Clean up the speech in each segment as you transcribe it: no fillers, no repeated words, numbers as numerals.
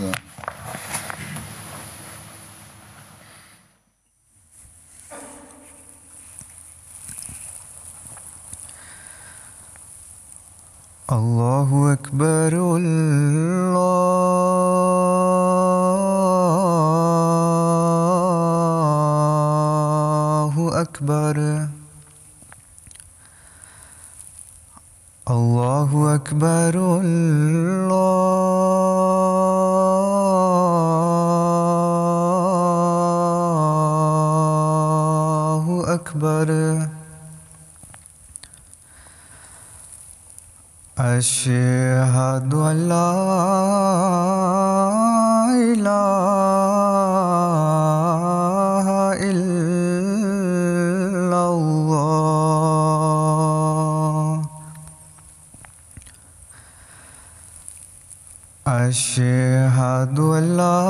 ده. الله أكبر الله أكبر الله أكبر الله أكبر أشهد أن لا إله إلا الله أشهد أن لا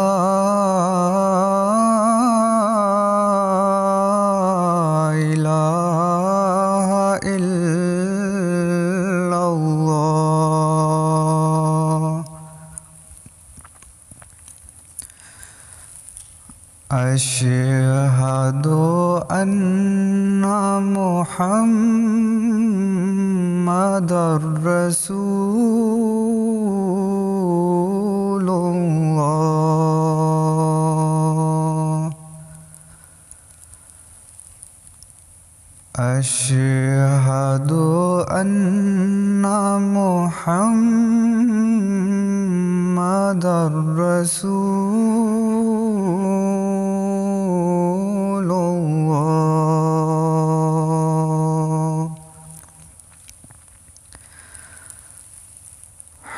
إله إلا الله أشهد أن محمدًا رسول الله أشهد أن محمدًا رسول الله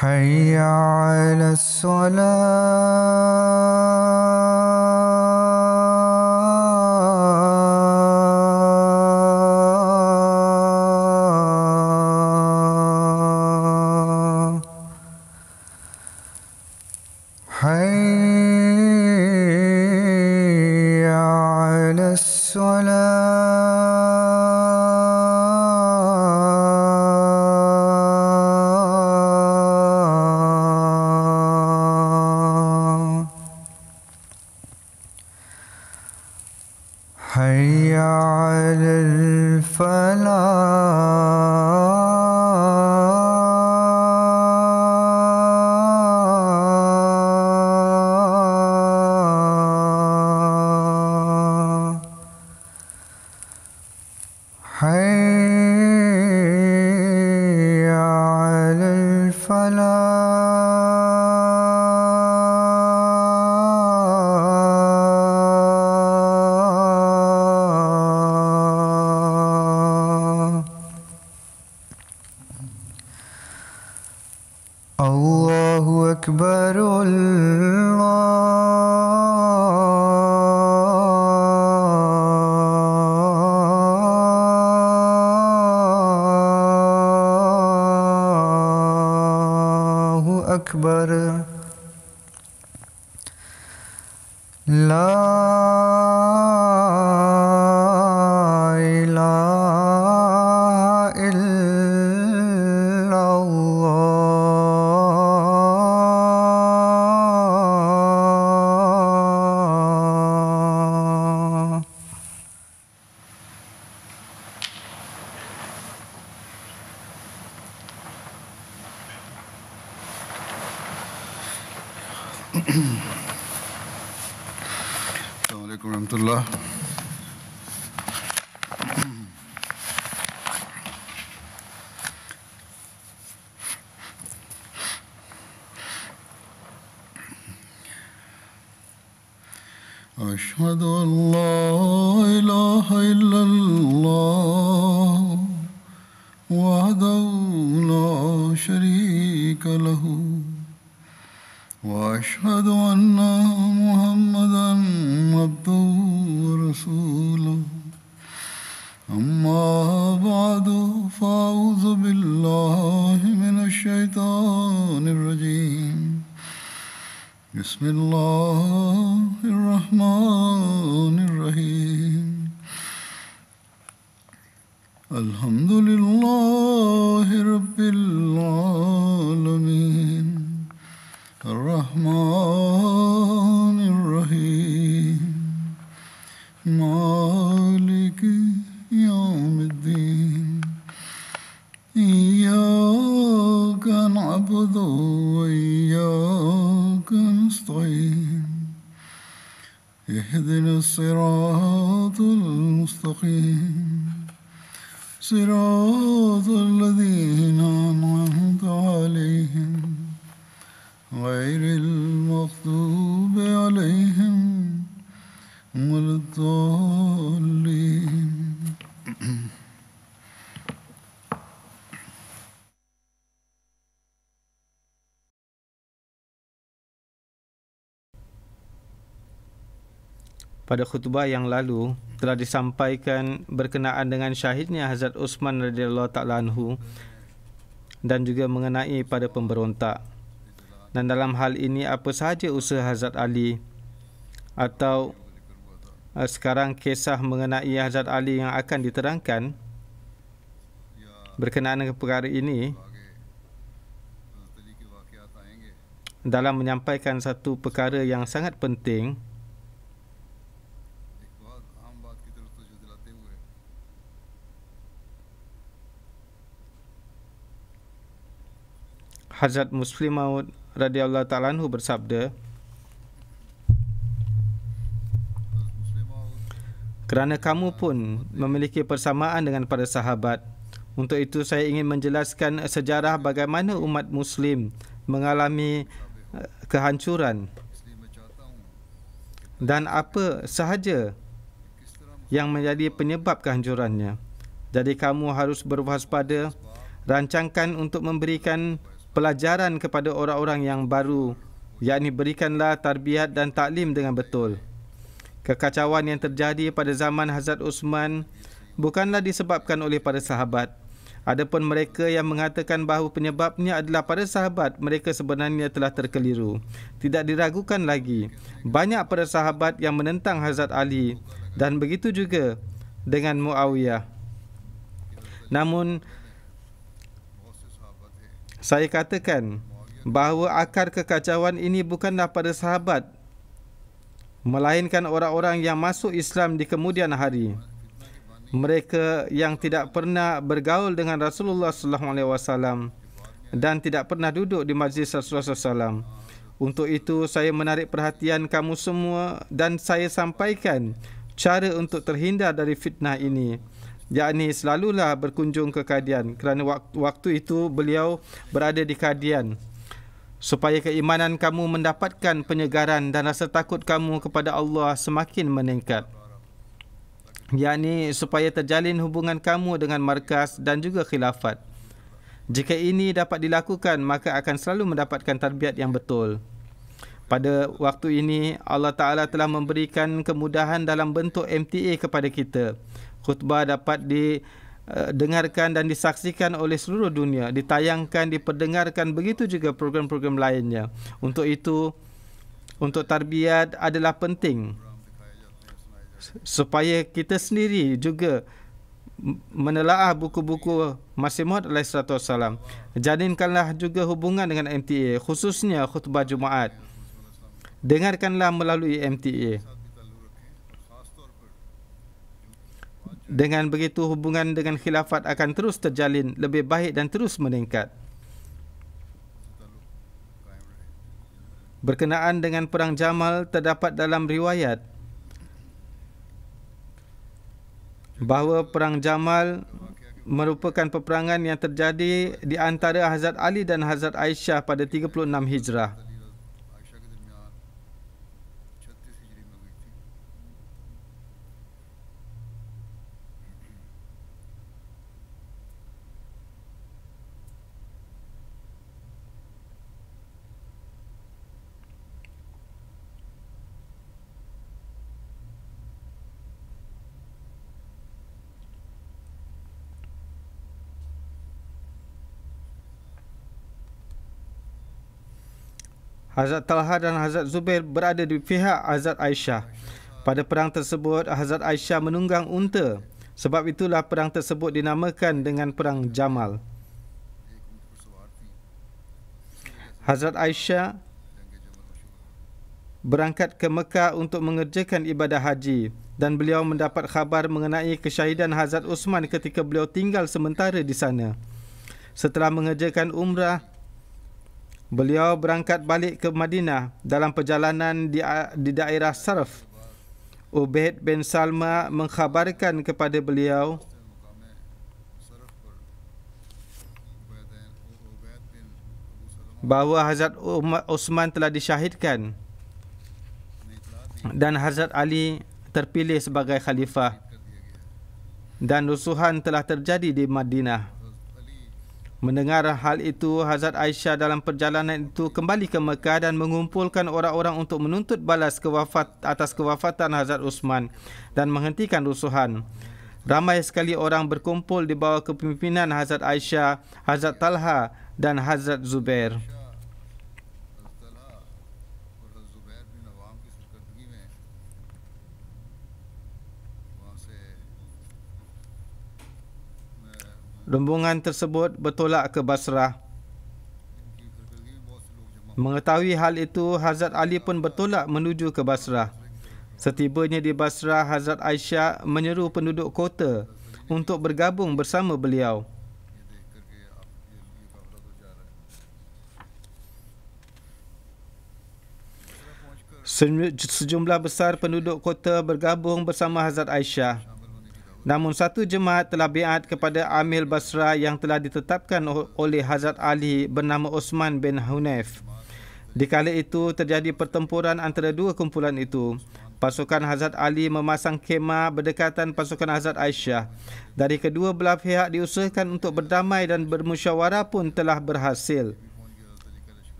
حي على الصلاة حي على الصلاة حي على الفلاح حي على الفلاح الله أكبر الله أكبر لا إله إلا الله السلام عليكم ورحمة الله. أشهد أن لا إله إلا الله وحده لا شريك له وأشهد أن محمدًا عبده ورسوله أما بعد فأعوذ بالله من الشيطان الرجيم بسم الله الرحمن الرحيم الحمد لله رب العالمين الرحمن نعبد وإياك نستعين اهدنا الصراط المستقيم صراط الذين أنعمت عليهم غير المغضوب عليهم ولا الضالين. Pada khutbah yang lalu telah disampaikan berkenaan dengan syahidnya Hazrat Uthman radhiyallahu ta'ala anhu dan juga mengenai pada pemberontak. Dan dalam hal ini apa sahaja usaha Hazrat Ali atau sekarang kisah mengenai Hazrat Ali yang akan diterangkan berkenaan dengan perkara ini dalam menyampaikan satu perkara yang sangat penting. Hazrat Muslim Maud radhiyallahu ta'ala anhu bersabda, kerana kamu pun memiliki persamaan dengan para sahabat, untuk itu saya ingin menjelaskan sejarah bagaimana umat Muslim mengalami kehancuran dan apa sahaja yang menjadi penyebab kehancurannya. Jadi kamu harus berwaspada, rancangkan untuk memberikan pelajaran kepada orang-orang yang baru, yakni berikanlah tarbiyat dan taklim dengan betul. Kekacauan yang terjadi pada zaman Hazrat Uthman bukanlah disebabkan oleh para sahabat. Adapun mereka yang mengatakan bahawa penyebabnya adalah para sahabat, mereka sebenarnya telah terkeliru. Tidak diragukan lagi, banyak para sahabat yang menentang Hazrat Ali dan begitu juga dengan Muawiyah. Namun saya katakan bahawa akar kekacauan ini bukanlah pada sahabat, melainkan orang-orang yang masuk Islam di kemudian hari. Mereka yang tidak pernah bergaul dengan Rasulullah SAW dan tidak pernah duduk di majlis Rasulullah SAW. Untuk itu saya menarik perhatian kamu semua dan saya sampaikan cara untuk terhindar dari fitnah ini, yakni selalulah berkunjung ke Qadian, kerana waktu itu beliau berada di Qadian, supaya keimanan kamu mendapatkan penyegaran dan rasa takut kamu kepada Allah semakin meningkat, yakni supaya terjalin hubungan kamu dengan markas dan juga khilafat. Jika ini dapat dilakukan, maka akan selalu mendapatkan tarbiyat yang betul. Pada waktu ini Allah Ta'ala telah memberikan kemudahan dalam bentuk MTA kepada kita. Khutbah dapat didengarkan dan disaksikan oleh seluruh dunia, ditayangkan, diperdengarkan, begitu juga program-program lainnya. Untuk itu, untuk tarbiyat adalah penting supaya kita sendiri juga menelaah buku-buku Masih Maud alaihissalam. Jalinkanlah juga hubungan dengan MTA, khususnya khutbah Jumaat. Dengarkanlah melalui MTA. Dengan begitu hubungan dengan khilafat akan terus terjalin lebih baik dan terus meningkat. Berkenaan dengan perang Jamal, terdapat dalam riwayat bahawa perang Jamal merupakan peperangan yang terjadi di antara Hazrat Ali dan Hazrat Aisyah pada 36 Hijrah. Hazrat Talha dan Hazrat Zubair berada di pihak Hazrat Aisyah. Pada perang tersebut, Hazrat Aisyah menunggang unta. Sebab itulah perang tersebut dinamakan dengan Perang Jamal. Hazrat Aisyah berangkat ke Mekah untuk mengerjakan ibadah haji dan beliau mendapat khabar mengenai kesyahidan Hazrat Uthman ketika beliau tinggal sementara di sana. Setelah mengerjakan umrah, Beliau berangkat balik ke Madinah. Dalam perjalanan di daerah Sarf, Ubaid bin Salma mengkhabarkan kepada beliau bahawa Hazrat Osman telah disyahidkan dan Hazrat Ali terpilih sebagai khalifah, dan rusuhan telah terjadi di Madinah. Mendengar hal itu, Hazrat Aisyah dalam perjalanan itu kembali ke Mekah dan mengumpulkan orang-orang untuk menuntut balas atas kewafatan Hazrat Osman dan menghentikan rusuhan. Ramai sekali orang berkumpul di bawah kepimpinan Hazrat Aisyah, Hazrat Talha dan Hazrat Zubair. Rombongan tersebut bertolak ke Basrah. Mengetahui hal itu, Hazrat Ali pun bertolak menuju ke Basrah. Setibanya di Basrah, Hazrat Aisyah menyeru penduduk kota untuk bergabung bersama beliau. Sejumlah besar penduduk kota bergabung bersama Hazrat Aisyah. Namun satu jemaat telah biat kepada Amir Basrah yang telah ditetapkan oleh Hazrat Ali bernama Osman bin Hunayf. Di kala itu terjadi pertempuran antara dua kumpulan itu. Pasukan Hazrat Ali memasang khemah berdekatan pasukan Hazrat Aisyah. Dari kedua belah pihak diusahakan untuk berdamai dan bermusyawarah pun telah berhasil.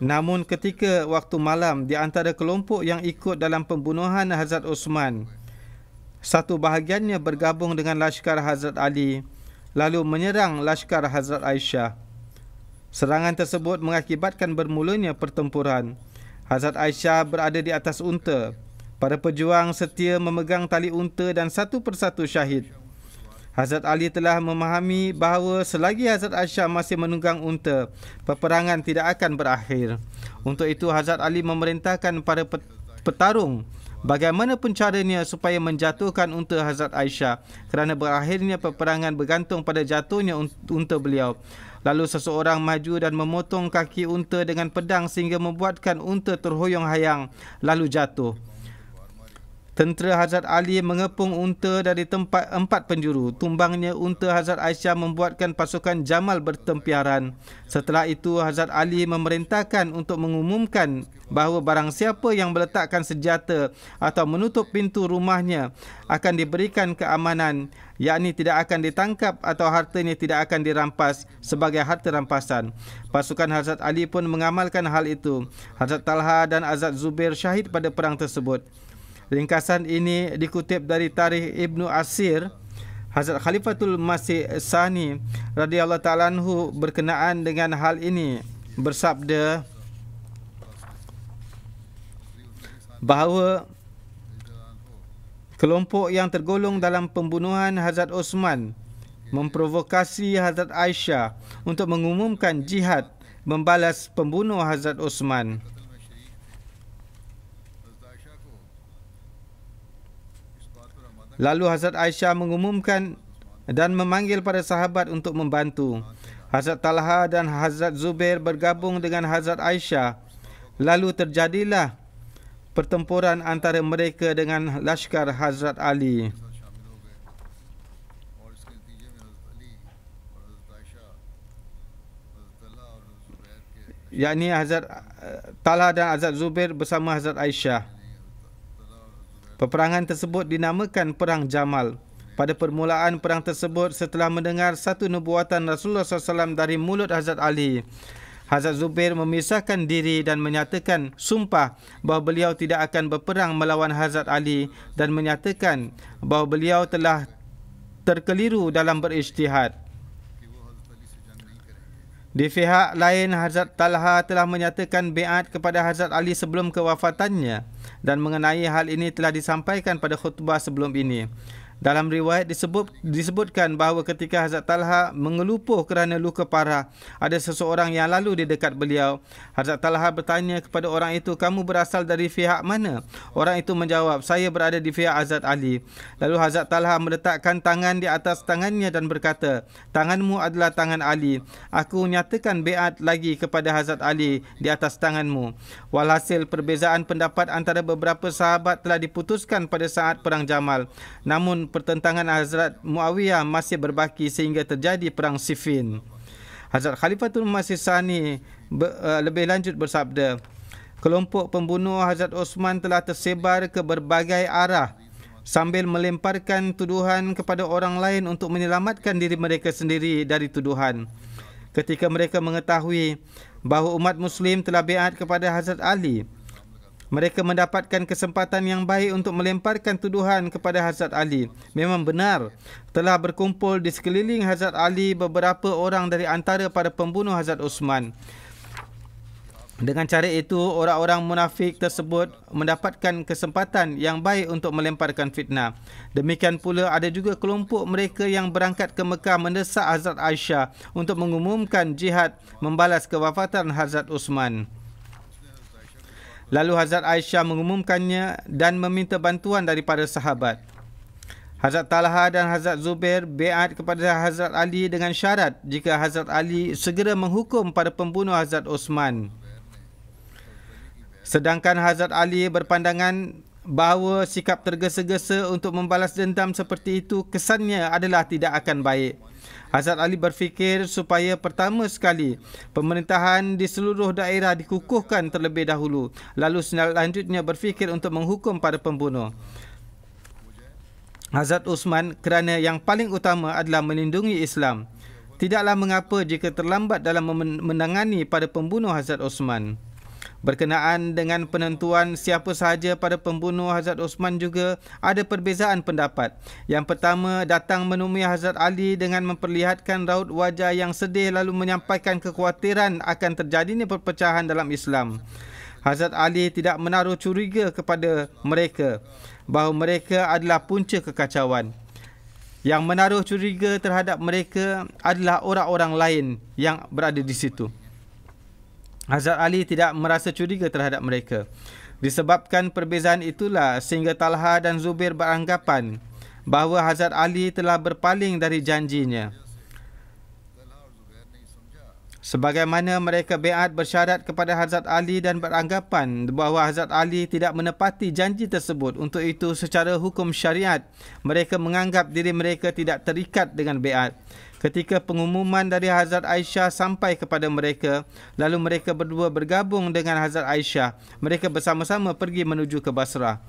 Namun ketika waktu malam, di antara kelompok yang ikut dalam pembunuhan Hazrat Osman, satu bahagiannya bergabung dengan lashkar Hazrat Ali lalu menyerang lashkar Hazrat Aisyah. Serangan tersebut mengakibatkan bermulanya pertempuran. Hazrat Aisyah berada di atas unta. Para pejuang setia memegang tali unta dan satu persatu syahid. Hazrat Ali telah memahami bahawa selagi Hazrat Aisyah masih menunggang unta, peperangan tidak akan berakhir. Untuk itu Hazrat Ali memerintahkan para petarung bagaimanapun caranya supaya menjatuhkan unta Hazrat Aisyah, kerana berakhirnya peperangan bergantung pada jatuhnya unta beliau. Lalu seseorang maju dan memotong kaki unta dengan pedang sehingga membuatkan unta terhoyong-hayang lalu jatuh. Tentera Hazrat Ali mengepung unta dari tempat 4 penjuru. Tumbangnya unta Hazrat Aisyah membuatkan pasukan Jamal bertempiaran. Setelah itu Hazrat Ali memerintahkan untuk mengumumkan bahawa barang siapa yang meletakkan senjata atau menutup pintu rumahnya akan diberikan keamanan, yakni tidak akan ditangkap atau hartanya tidak akan dirampas sebagai harta rampasan. Pasukan Hazrat Ali pun mengamalkan hal itu. Hazrat Talha dan Hazrat Zubair syahid pada perang tersebut. Ringkasan ini dikutip dari tarikh Ibnu Asir. Hazrat Khalifatul Masih Sani radhiyallahu ta'ala anhu berkenaan dengan hal ini bersabda bahawa kelompok yang tergolong dalam pembunuhan Hazrat Osman memprovokasi Hazrat Aisyah untuk mengumumkan jihad membalas pembunuh Hazrat Osman. Lalu Hazrat Aisyah mengumumkan dan memanggil para sahabat untuk membantu. Hazrat Talha dan Hazrat Zubair bergabung dengan Hazrat Aisyah. Lalu terjadilah pertempuran antara mereka dengan lashkar Hazrat Ali. Yakni Hazrat Talha dan Hazrat Zubair bersama Hazrat Aisyah. Peperangan tersebut dinamakan Perang Jamal. Pada permulaan perang tersebut, setelah mendengar satu nubuatan Rasulullah SAW dari mulut Hazrat Ali, Hazrat Zubair memisahkan diri dan menyatakan sumpah bahawa beliau tidak akan berperang melawan Hazrat Ali dan menyatakan bahawa beliau telah terkeliru dalam berijtihad. Di pihak lain, Hazrat Talha telah menyatakan biat kepada Hazrat Ali sebelum kewafatannya, dan mengenai hal ini telah disampaikan pada khutbah sebelum ini. Dalam riwayat disebutkan bahawa ketika Hazrat Talha mengelupuh kerana luka parah, ada seseorang yang lalu di dekat beliau. Hazrat Talha bertanya kepada orang itu, "Kamu berasal dari pihak mana?" Orang itu menjawab, "Saya berada di pihak Hazrat Ali." Lalu Hazrat Talha meletakkan tangan di atas tangannya dan berkata, "Tanganmu adalah tangan Ali. Aku nyatakan beat lagi kepada Hazrat Ali di atas tanganmu." Walhasil, perbezaan pendapat antara beberapa sahabat telah diputuskan pada saat Perang Jamal. Namun, pertentangan Hazrat Muawiyah masih berbaki sehingga terjadi Perang Siffin. Hazrat Khalifatul Masih Sani lebih lanjut bersabda, "Kelompok pembunuh Hazrat Osman telah tersebar ke berbagai arah sambil melemparkan tuduhan kepada orang lain untuk menyelamatkan diri mereka sendiri dari tuduhan. Ketika mereka mengetahui bahawa umat Muslim telah biat kepada Hazrat Ali, mereka mendapatkan kesempatan yang baik untuk melemparkan tuduhan kepada Hazrat Ali. Memang benar, telah berkumpul di sekeliling Hazrat Ali beberapa orang dari antara para pembunuh Hazrat Osman. Dengan cara itu, orang-orang munafik tersebut mendapatkan kesempatan yang baik untuk melemparkan fitnah. Demikian pula ada juga kelompok mereka yang berangkat ke Mekah mendesak Hazrat Aisyah untuk mengumumkan jihad membalas kewafatan Hazrat Osman. Lalu Hazrat Aisyah mengumumkannya dan meminta bantuan daripada sahabat. Hazrat Talha dan Hazrat Zubair biat kepada Hazrat Ali dengan syarat jika Hazrat Ali segera menghukum para pembunuh Hazrat Osman. Sedangkan Hazrat Ali berpandangan bahawa sikap tergesa-gesa untuk membalas dendam seperti itu kesannya adalah tidak akan baik. Hazrat Ali berfikir supaya pertama sekali pemerintahan di seluruh daerah dikukuhkan terlebih dahulu, lalu selanjutnya berfikir untuk menghukum para pembunuh Hazrat Osman, kerana yang paling utama adalah melindungi Islam. Tidaklah mengapa jika terlambat dalam menangani para pembunuh Hazrat Osman. Berkenaan dengan penentuan siapa sahaja pada pembunuh Hazrat Osman juga ada perbezaan pendapat. Yang pertama, datang menemui Hazrat Ali dengan memperlihatkan raut wajah yang sedih lalu menyampaikan kekhawatiran akan terjadinya perpecahan dalam Islam. Hazrat Ali tidak menaruh curiga kepada mereka bahawa mereka adalah punca kekacauan. Yang menaruh curiga terhadap mereka adalah orang-orang lain yang berada di situ. Hazrat Ali tidak merasa curiga terhadap mereka. Disebabkan perbezaan itulah sehingga Talha dan Zubair beranggapan bahawa Hazrat Ali telah berpaling dari janjinya. Sebagaimana mereka biat bersyarat kepada Hazrat Ali dan beranggapan bahawa Hazrat Ali tidak menepati janji tersebut, untuk itu secara hukum syariat mereka menganggap diri mereka tidak terikat dengan biat. Ketika pengumuman dari Hazrat Aisyah sampai kepada mereka, lalu mereka berdua bergabung dengan Hazrat Aisyah. Mereka bersama-sama pergi menuju ke Basrah.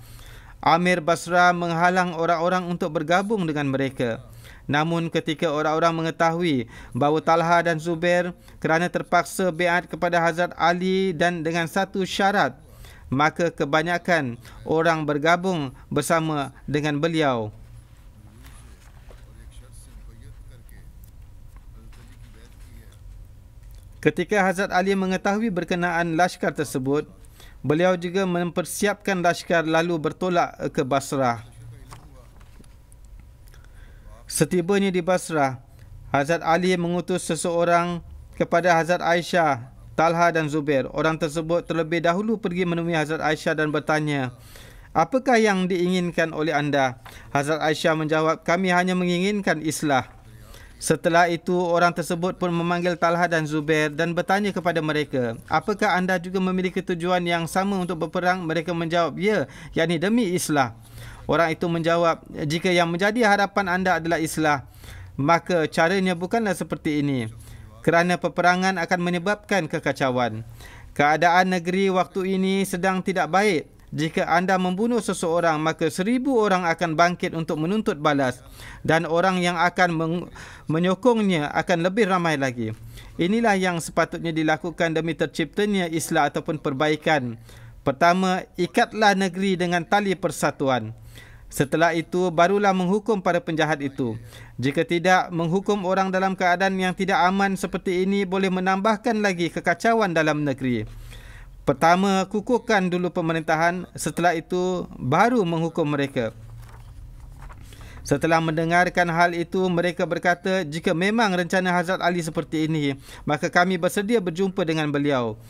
Amir Basrah menghalang orang-orang untuk bergabung dengan mereka. Namun ketika orang-orang mengetahui bahawa Talha dan Zubair kerana terpaksa biat kepada Hazrat Ali dan dengan satu syarat, maka kebanyakan orang bergabung bersama dengan beliau. Ketika Hazrat Ali mengetahui berkenaan lashkar tersebut, beliau juga mempersiapkan lashkar lalu bertolak ke Basrah. Setibanya di Basrah, Hazrat Ali mengutus seseorang kepada Hazrat Aisyah, Talha dan Zubair. Orang tersebut terlebih dahulu pergi menemui Hazrat Aisyah dan bertanya, "Apakah yang diinginkan oleh anda?" Hazrat Aisyah menjawab, "Kami hanya menginginkan islah." Setelah itu, orang tersebut pun memanggil Talha dan Zubair dan bertanya kepada mereka, "Apakah anda juga memiliki tujuan yang sama untuk berperang?" Mereka menjawab, "Ya, yakni demi islah." Orang itu menjawab, "Jika yang menjadi harapan anda adalah islah, maka caranya bukanlah seperti ini, kerana peperangan akan menyebabkan kekacauan. Keadaan negeri waktu ini sedang tidak baik. Jika anda membunuh seseorang, maka 1000 orang akan bangkit untuk menuntut balas, dan orang yang akan menyokongnya akan lebih ramai lagi. Inilah yang sepatutnya dilakukan demi terciptanya islah ataupun perbaikan. Pertama, ikatlah negeri dengan tali persatuan. Setelah itu, barulah menghukum para penjahat itu. Jika tidak, menghukum orang dalam keadaan yang tidak aman seperti ini boleh menambahkan lagi kekacauan dalam negeri. Pertama, kukuhkan dulu pemerintahan, setelah itu baru menghukum mereka." Setelah mendengarkan hal itu, mereka berkata, jika memang rencana Hazrat Ali seperti ini, maka kami bersedia berjumpa dengan beliau.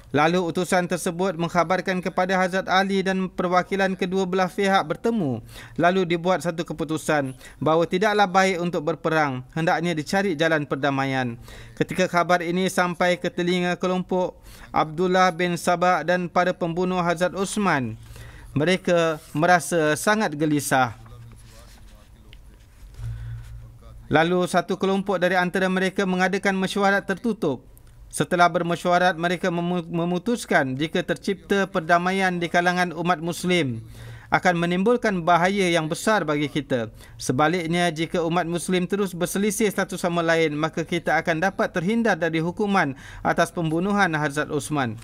Lalu utusan tersebut mengkhabarkan kepada Hazrat Ali dan perwakilan kedua belah pihak bertemu. Lalu dibuat satu keputusan bahawa tidaklah baik untuk berperang, hendaknya dicari jalan perdamaian. Ketika khabar ini sampai ke telinga kelompok Abdullah bin Sabah dan para pembunuh Hazrat Osman, mereka merasa sangat gelisah. Lalu satu kelompok dari antara mereka mengadakan mesyuarat tertutup. Setelah bermesyuarat, mereka memutuskan jika tercipta perdamaian di kalangan umat Muslim akan menimbulkan bahaya yang besar bagi kita. Sebaliknya, jika umat Muslim terus berselisih satu sama lain, maka kita akan dapat terhindar dari hukuman atas pembunuhan Hazrat Osman.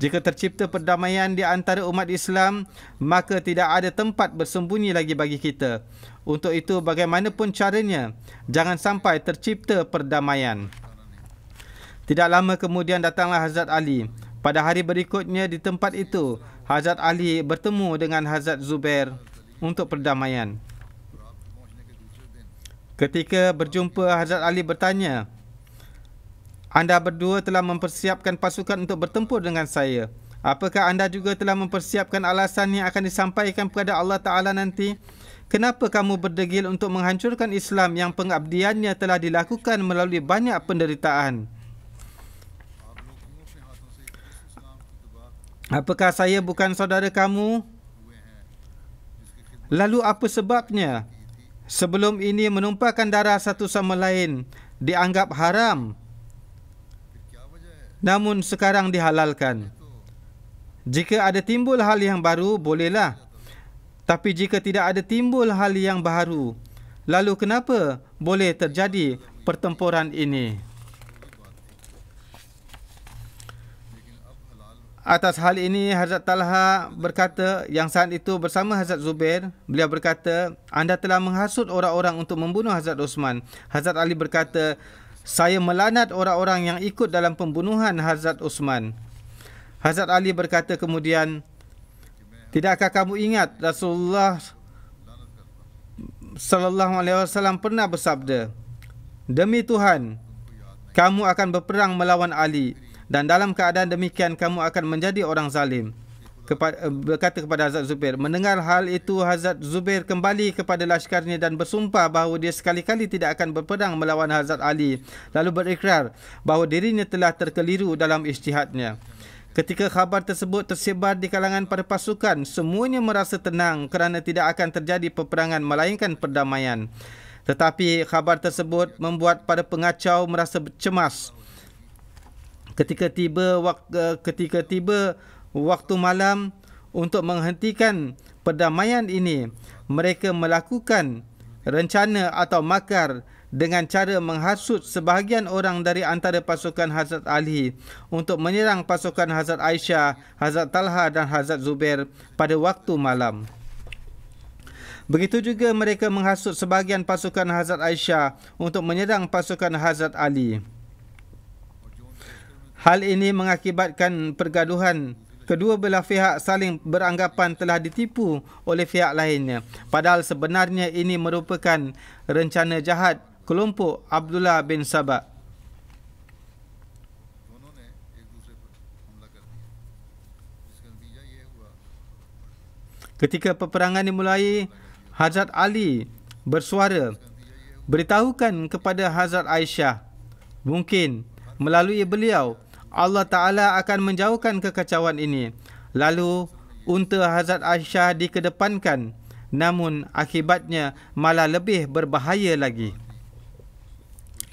Jika tercipta perdamaian di antara umat Islam, maka tidak ada tempat bersembunyi lagi bagi kita. Untuk itu, bagaimanapun caranya, jangan sampai tercipta perdamaian. Tidak lama kemudian datanglah Hazrat Ali. Pada hari berikutnya di tempat itu, Hazrat Ali bertemu dengan Hazrat Zubair untuk perdamaian. Ketika berjumpa, Hazrat Ali bertanya, anda berdua telah mempersiapkan pasukan untuk bertempur dengan saya. Apakah anda juga telah mempersiapkan alasan yang akan disampaikan kepada Allah Ta'ala nanti? Kenapa kamu berdegil untuk menghancurkan Islam yang pengabdiannya telah dilakukan melalui banyak penderitaan? Apakah saya bukan saudara kamu? Lalu apa sebabnya? Sebelum ini menumpahkan darah satu sama lain dianggap haram, namun sekarang dihalalkan. Jika ada timbul hal yang baru, bolehlah. Tapi jika tidak ada timbul hal yang baru, lalu kenapa boleh terjadi pertempuran ini? Atas hal ini, Hazrat Talha berkata yang saat itu bersama Hazrat Zubair, beliau berkata, anda telah menghasut orang-orang untuk membunuh Hazrat Osman. Hazrat Ali berkata, saya melanat orang-orang yang ikut dalam pembunuhan Hazrat Osman. Hazrat Ali berkata kemudian, tidakkah kamu ingat Rasulullah sallallahu alaihi wasallam pernah bersabda, demi Tuhan, kamu akan berperang melawan Ali, dan dalam keadaan demikian kamu akan menjadi orang zalim. Berkata kepada Hazrat Zubair. Mendengar hal itu, Hazrat Zubair kembali kepada laskarnya dan bersumpah bahawa dia sekali-kali tidak akan berperang melawan Hazrat Ali. Lalu berikrar bahawa dirinya telah terkeliru dalam ijtihadnya. Ketika khabar tersebut tersebar di kalangan para pasukan, semuanya merasa tenang kerana tidak akan terjadi peperangan melainkan perdamaian. Tetapi khabar tersebut membuat para pengacau merasa cemas. Ketika tiba waktu malam untuk menghentikan perdamaian ini, mereka melakukan rencana atau makar dengan cara menghasut sebahagian orang dari antara pasukan Hazrat Ali untuk menyerang pasukan Hazrat Aisyah, Hazrat Talha dan Hazrat Zubair pada waktu malam. Begitu juga mereka menghasut sebahagian pasukan Hazrat Aisyah untuk menyerang pasukan Hazrat Ali. Hal ini mengakibatkan pergaduhan. Kedua belah pihak saling beranggapan telah ditipu oleh pihak lainnya. Padahal sebenarnya ini merupakan rencana jahat kelompok Abdullah bin Sabah. Ketika peperangan dimulai, Hazrat Ali bersuara, beritahukan kepada Hazrat Aisyah, mungkin melalui beliau Allah Ta'ala akan menjauhkan kekacauan ini. Lalu unta Hazrat Aisyah dikedepankan, namun akibatnya malah lebih berbahaya lagi.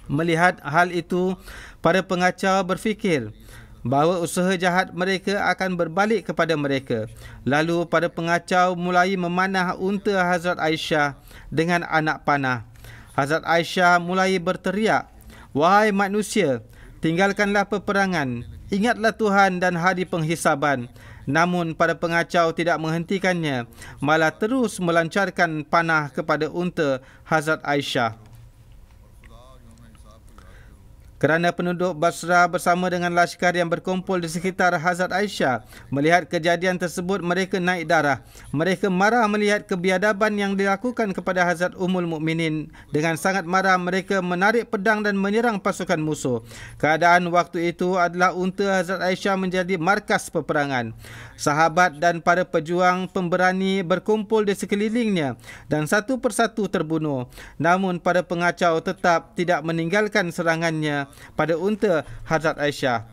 Melihat hal itu, para pengacau berfikir bahawa usaha jahat mereka akan berbalik kepada mereka. Lalu para pengacau mulai memanah unta Hazrat Aisyah dengan anak panah. Hazrat Aisyah mulai berteriak, wahai manusia, tinggalkanlah peperangan, ingatlah Tuhan dan hari penghisaban. Namun para pengacau tidak menghentikannya, malah terus melancarkan panah kepada unta Hazrat Aisyah. Kerana penduduk Basra bersama dengan lashkar yang berkumpul di sekitar Hazrat Aisyah melihat kejadian tersebut, mereka naik darah. Mereka marah melihat kebiadaban yang dilakukan kepada Hazrat Ummul Mukminin. Dengan sangat marah, mereka menarik pedang dan menyerang pasukan musuh. Keadaan waktu itu adalah unta Hazrat Aisyah menjadi markas peperangan. Sahabat dan para pejuang pemberani berkumpul di sekelilingnya dan satu persatu terbunuh. Namun para pengacau tetap tidak meninggalkan serangannya pada unta Hazrat Aisyah.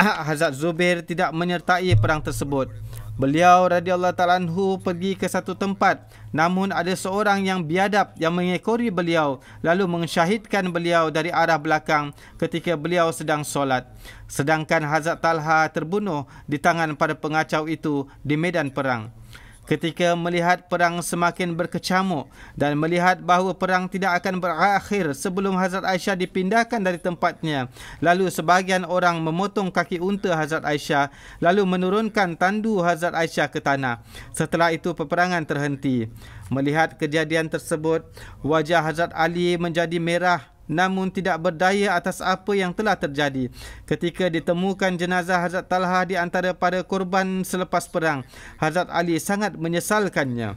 Hazrat Zubair tidak menyertai perang tersebut. Beliau radhiyallahu ta'ala anhu pergi ke satu tempat, namun ada seorang yang biadab yang mengekori beliau lalu mensyahidkan beliau dari arah belakang ketika beliau sedang solat. Sedangkan Hazrat Talha terbunuh di tangan para pengacau itu di medan perang. Ketika melihat perang semakin berkecamuk dan melihat bahawa perang tidak akan berakhir sebelum Hazrat Aisyah dipindahkan dari tempatnya, lalu sebahagian orang memotong kaki unta Hazrat Aisyah lalu menurunkan tandu Hazrat Aisyah ke tanah. Setelah itu peperangan terhenti. Melihat kejadian tersebut, wajah Hazrat Ali menjadi merah namun tidak berdaya atas apa yang telah terjadi. Ketika ditemukan jenazah Hazrat Talha di antara para korban selepas perang, Hazrat Ali sangat menyesalkannya.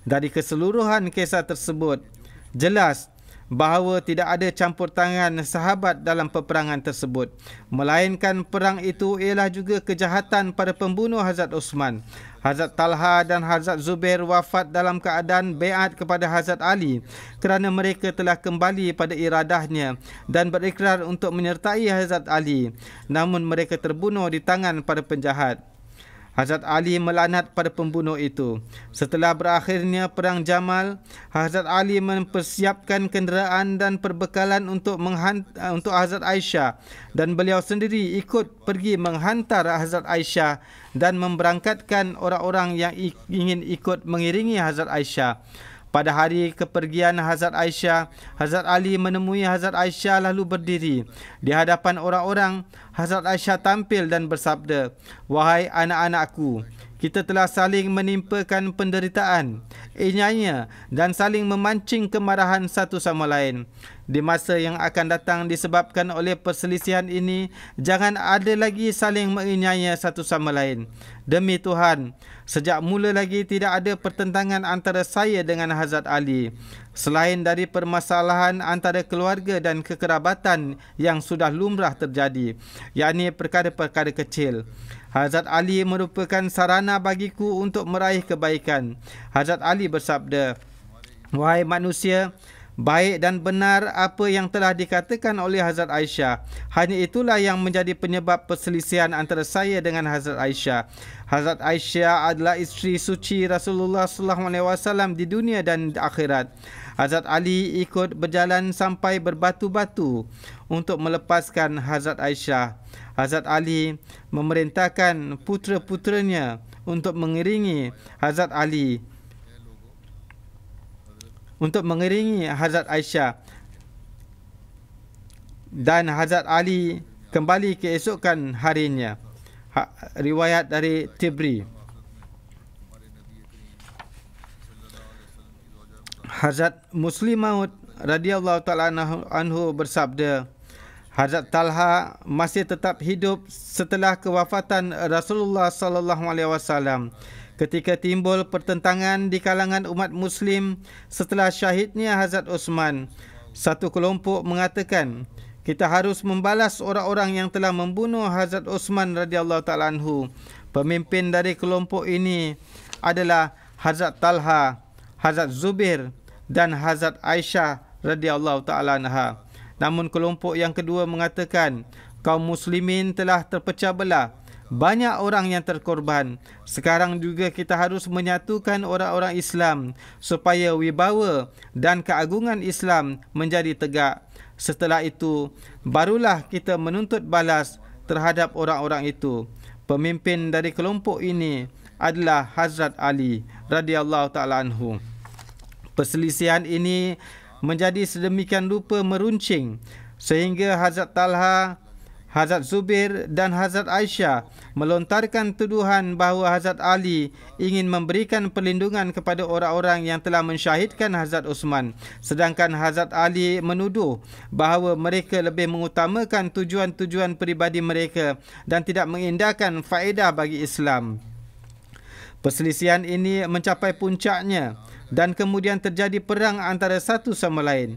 Dari keseluruhan kisah tersebut, jelas bahawa tidak ada campur tangan sahabat dalam peperangan tersebut, melainkan perang itu ialah juga kejahatan para pembunuh Hazrat Osman. Hazrat Talha dan Hazrat Zubair wafat dalam keadaan baiat kepada Hazrat Ali kerana mereka telah kembali pada iradahnya dan berikrar untuk menyertai Hazrat Ali, namun mereka terbunuh di tangan para penjahat. Hazrat Ali melaknat pada pembunuh itu. Setelah berakhirnya Perang Jamal, Hazrat Ali mempersiapkan kenderaan dan perbekalan untuk Hazrat Aisyah dan beliau sendiri ikut pergi menghantar Hazrat Aisyah dan memberangkatkan orang-orang yang ingin ikut mengiringi Hazrat Aisyah. Pada hari kepergian Hazrat Aisyah, Hazrat Ali menemui Hazrat Aisyah lalu berdiri. Di hadapan orang-orang, Hazrat Aisyah tampil dan bersabda, "Wahai anak-anakku, kita telah saling menimpakan penderitaan, inyanya dan saling memancing kemarahan satu sama lain. Di masa yang akan datang disebabkan oleh perselisihan ini, jangan ada lagi saling menginyaya satu sama lain. Demi Tuhan, sejak mula lagi tidak ada pertentangan antara saya dengan Hazrat Ali, selain dari permasalahan antara keluarga dan kekerabatan yang sudah lumrah terjadi, yakni perkara-perkara kecil. Hazrat Ali merupakan sarana bagiku untuk meraih kebaikan." Hazrat Ali bersabda, "Wahai manusia, baik dan benar apa yang telah dikatakan oleh Hazrat Aisyah. Hanya itulah yang menjadi penyebab perselisihan antara saya dengan Hazrat Aisyah. Hazrat Aisyah adalah isteri suci Rasulullah SAW di dunia dan di akhirat." Hazrat Ali ikut berjalan sampai berbatu-batu untuk melepaskan Hazrat Aisyah. Hazrat Ali memerintahkan putera-puteranya untuk mengiringi Hazrat Ali, untuk mengiringi Hazrat Aisyah, dan Hazrat Ali kembali keesokan harinya. Riwayat dari Tibri. Hazrat Muslimah radhiyallahu ta'ala anhu bersabda, Hazrat Talha masih tetap hidup setelah kewafatan Rasulullah sallallahu alaihi wasallam. Ketika timbul pertentangan di kalangan umat Muslim setelah syahidnya Hazrat Osman, satu kelompok mengatakan, kita harus membalas orang-orang yang telah membunuh Hazrat Osman radhiyallahu ta'ala anhu. Pemimpin dari kelompok ini adalah Hazrat Talha, Hazrat Zubair dan Hazrat Aisyah radhiyallahu ta'ala anha. Namun kelompok yang kedua mengatakan, kaum muslimin telah terpecah belah. Banyak orang yang terkorban. Sekarang juga kita harus menyatukan orang-orang Islam supaya wibawa dan keagungan Islam menjadi tegak. Setelah itu, barulah kita menuntut balas terhadap orang-orang itu. Pemimpin dari kelompok ini adalah Hazrat Ali radhiyallahu ta'ala anhu. Perselisihan ini menjadi sedemikian rupa meruncing sehingga Hazrat Talha, Hazrat Zubair dan Hazrat Aisyah melontarkan tuduhan bahawa Hazrat Ali ingin memberikan perlindungan kepada orang-orang yang telah mensyahidkan Hazrat Uthman, sedangkan Hazrat Ali menuduh bahawa mereka lebih mengutamakan tujuan-tujuan peribadi mereka dan tidak mengindahkan faedah bagi Islam. Perselisihan ini mencapai puncaknya dan kemudian terjadi perang antara satu sama lain.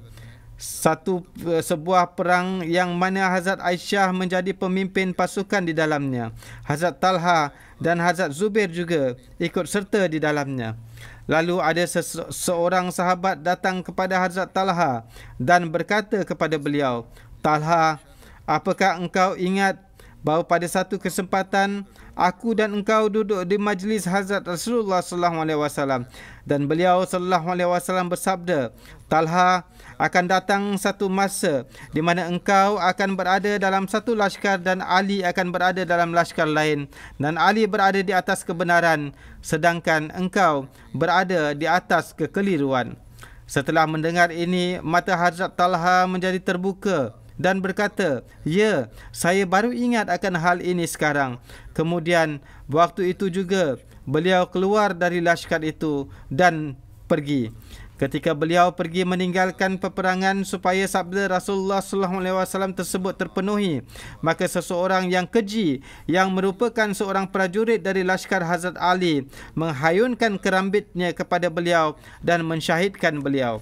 Sebuah perang yang mana Hazrat Aisyah menjadi pemimpin pasukan di dalamnya. Hazrat Talha dan Hazrat Zubair juga ikut serta di dalamnya. Lalu ada seorang sahabat datang kepada Hazrat Talha dan berkata kepada beliau, "Talha, apakah engkau ingat bahawa pada satu kesempatan aku dan engkau duduk di majlis Hazrat Rasulullah sallallahu alaihi wasallam dan beliau sallallahu alaihi wasallam bersabda, Talha, akan datang satu masa di mana engkau akan berada dalam satu laskar dan Ali akan berada dalam laskar lain, dan Ali berada di atas kebenaran sedangkan engkau berada di atas kekeliruan." Setelah mendengar ini, mata Hazrat Talha menjadi terbuka dan berkata, "Ya, saya baru ingat akan hal ini sekarang." Kemudian waktu itu juga beliau keluar dari laskar itu dan pergi. Ketika beliau pergi meninggalkan peperangan supaya sabda Rasulullah SAW tersebut terpenuhi, maka seseorang yang keji yang merupakan seorang prajurit dari laskar Hazrat Ali menghayunkan kerambitnya kepada beliau dan mensyahidkan beliau.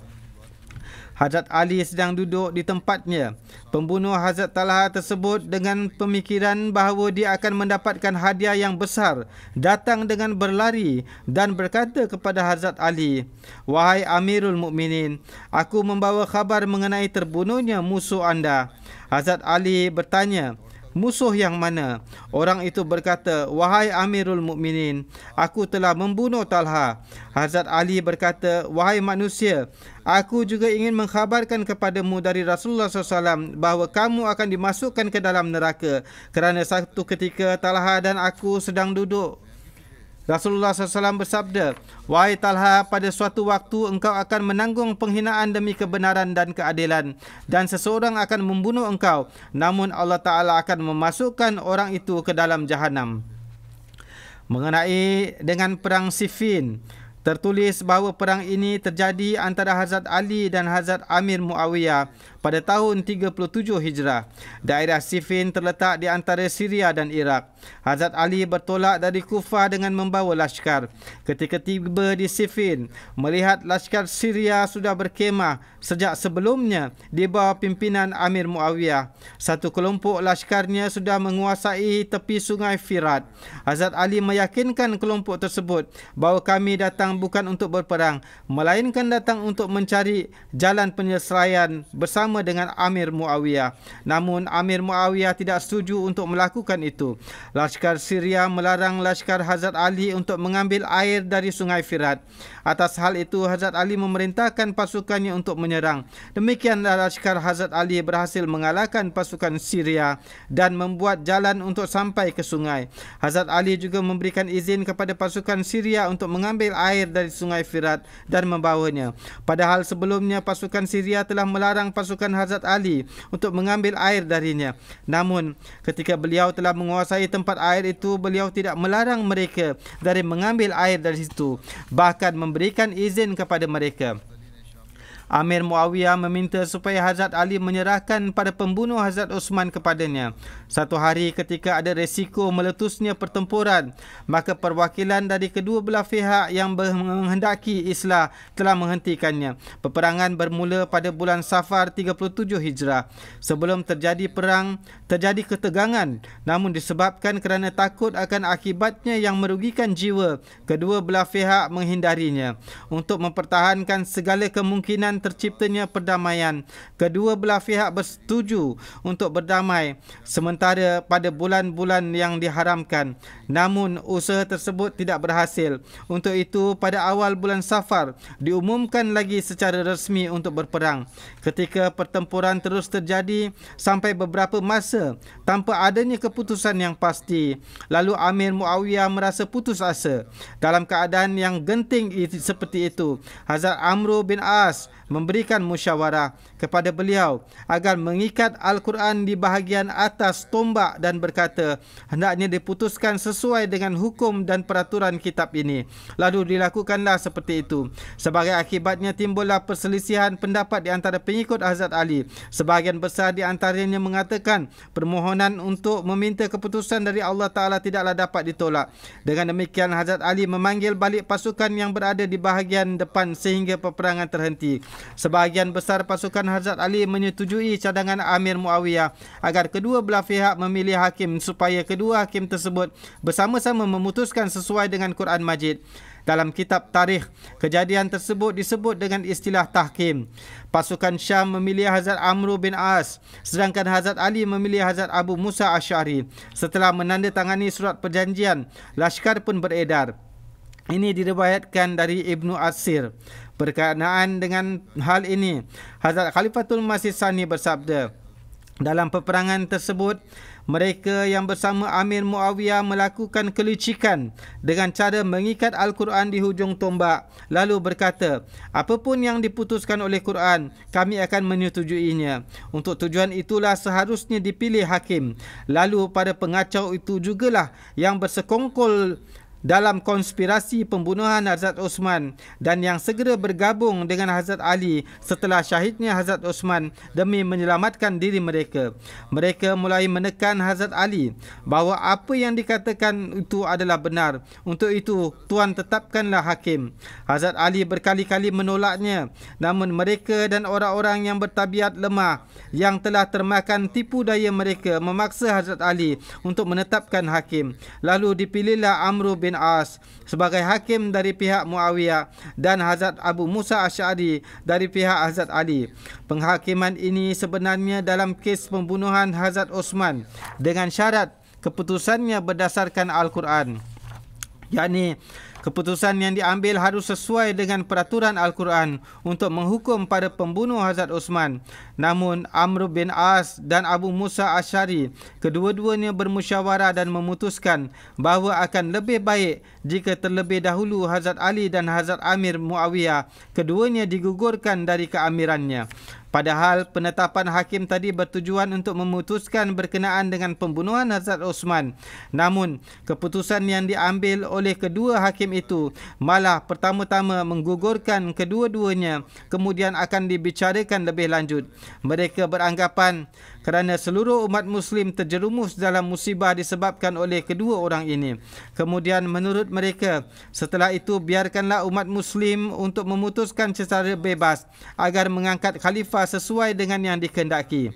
Hazrat Ali sedang duduk di tempatnya. Pembunuh Hazrat Talha tersebut dengan pemikiran bahawa dia akan mendapatkan hadiah yang besar, datang dengan berlari dan berkata kepada Hazrat Ali, "Wahai Amirul Mukminin, aku membawa khabar mengenai terbunuhnya musuh anda." Hazrat Ali bertanya, "Musuh yang mana?" Orang itu berkata, "Wahai Amirul Mukminin, aku telah membunuh Talha." Hazrat Ali berkata, "Wahai manusia, aku juga ingin mengkhabarkan kepadamu dari Rasulullah SAW bahawa kamu akan dimasukkan ke dalam neraka kerana satu ketika Talha dan aku sedang duduk. Rasulullah SAW bersabda, wahai Talha, pada suatu waktu engkau akan menanggung penghinaan demi kebenaran dan keadilan, dan seseorang akan membunuh engkau, namun Allah Ta'ala akan memasukkan orang itu ke dalam Jahannam." Mengenai dengan perang Siffin, tertulis bahawa perang ini terjadi antara Hazrat Ali dan Hazrat Amir Muawiyah pada tahun 37 Hijrah. Daerah Siffin terletak di antara Syria dan Iraq. Hazrat Ali bertolak dari Kufah dengan membawa laskar. Ketika tiba di Siffin, melihat laskar Syria sudah berkemah sejak sebelumnya di bawah pimpinan Amir Muawiyah. Satu kelompok laskarnya sudah menguasai tepi sungai Firat. Hazrat Ali meyakinkan kelompok tersebut bahawa kami datang bukan untuk berperang, melainkan datang untuk mencari jalan penyelesaian bersama dengan Amir Muawiyah. Namun Amir Muawiyah tidak setuju untuk melakukan itu. Laskar Syria melarang laskar Hazrat Ali untuk mengambil air dari sungai Firat. Atas hal itu, Hazrat Ali memerintahkan pasukannya untuk menyerang. Demikianlah laskar Hazrat Ali berhasil mengalahkan pasukan Syria dan membuat jalan untuk sampai ke sungai. Hazrat Ali juga memberikan izin kepada pasukan Syria untuk mengambil air dari sungai Firat dan membawanya. Padahal sebelumnya pasukan Syria telah melarang pasukan Hazrat Ali untuk mengambil air darinya. Namun ketika beliau telah menguasai tempat air itu, beliau tidak melarang mereka dari mengambil air dari situ, bahkan memberikan izin kepada mereka. Amir Muawiyah meminta supaya Hazrat Ali menyerahkan pada pembunuh Hazrat Uthman kepadanya. Satu hari ketika ada resiko meletusnya pertempuran, maka perwakilan dari kedua belah pihak yang menghendaki islah telah menghentikannya. Peperangan bermula pada bulan Safar 37 Hijrah. Sebelum terjadi perang, terjadi ketegangan, namun disebabkan kerana takut akan akibatnya yang merugikan jiwa, kedua belah pihak menghindarinya. Untuk mempertahankan segala kemungkinan terciptanya perdamaian, kedua belah pihak bersetuju untuk berdamai sementara pada bulan-bulan yang diharamkan. Namun usaha tersebut tidak berhasil. Untuk itu pada awal bulan Safar diumumkan lagi secara resmi untuk berperang. Ketika pertempuran terus terjadi sampai beberapa masa tanpa adanya keputusan yang pasti, lalu Amir Muawiyah merasa putus asa. Dalam keadaan yang genting seperti itu, Hazrat Amr bin As memberikan musyawarah kepada beliau agar mengikat Al-Quran di bahagian atas tombak dan berkata, hendaknya diputuskan sesuai dengan hukum dan peraturan kitab ini. Lalu dilakukanlah seperti itu. Sebagai akibatnya timbullah perselisihan pendapat di antara pengikut Hazrat Ali. Sebahagian besar di antaranya mengatakan permohonan untuk meminta keputusan dari Allah Ta'ala tidaklah dapat ditolak. Dengan demikian Hazrat Ali memanggil balik pasukan yang berada di bahagian depan sehingga peperangan terhenti. Sebahagian besar pasukan Hazrat Ali menyetujui cadangan Amir Muawiyah agar kedua belah pihak memilih hakim supaya kedua hakim tersebut bersama-sama memutuskan sesuai dengan Quran Majid. Dalam kitab tarikh, kejadian tersebut disebut dengan istilah tahkim. Pasukan Syam memilih Hazrat Amr bin As, sedangkan Hazrat Ali memilih Hazrat Abu Musa Asy'ari. Setelah menandatangani surat perjanjian, lashkar pun beredar. Ini diriwayatkan dari Ibnu Asir. Berkenaan dengan hal ini, Hazrat Khalifatul Masih Sani bersabda, dalam peperangan tersebut, mereka yang bersama Amir Muawiyah melakukan kelicikan dengan cara mengikat Al-Quran di hujung tombak. Lalu berkata, apapun yang diputuskan oleh Quran, kami akan menyetujuinya. Untuk tujuan itulah seharusnya dipilih hakim. Lalu pada pengacau itu jugalah yang bersekongkol dalam konspirasi pembunuhan Hazrat Osman dan yang segera bergabung dengan Hazrat Ali setelah syahidnya Hazrat Osman demi menyelamatkan diri mereka. Mereka mulai menekan Hazrat Ali bahawa apa yang dikatakan itu adalah benar. Untuk itu, Tuan tetapkanlah hakim. Hazrat Ali berkali-kali menolaknya, namun mereka dan orang-orang yang bertabiat lemah yang telah termakan tipu daya mereka memaksa Hazrat Ali untuk menetapkan hakim. Lalu dipilihlah Amr bin As sebagai hakim dari pihak Muawiyah dan Hazrat Abu Musa Asy'ari dari pihak Hazrat Ali. Penghakiman ini sebenarnya dalam kes pembunuhan Hazrat Osman dengan syarat keputusannya berdasarkan Al-Quran. Yakni keputusan yang diambil harus sesuai dengan peraturan Al-Quran untuk menghukum pada pembunuh Hazrat Osman. Namun Amr bin As dan Abu Musa Asy'ari kedua-duanya bermusyawarah dan memutuskan bahawa akan lebih baik jika terlebih dahulu Hazrat Ali dan Hazrat Amir Muawiyah keduanya digugurkan dari keamirannya. Padahal penetapan hakim tadi bertujuan untuk memutuskan berkenaan dengan pembunuhan Hazrat Osman. Namun, keputusan yang diambil oleh kedua hakim itu malah pertama-tama menggugurkan kedua-duanya, kemudian akan dibicarakan lebih lanjut. Mereka beranggapan kerana seluruh umat Muslim terjerumus dalam musibah disebabkan oleh kedua orang ini. Kemudian menurut mereka, setelah itu biarkanlah umat Muslim untuk memutuskan secara bebas agar mengangkat khalifah sesuai dengan yang dikehendaki.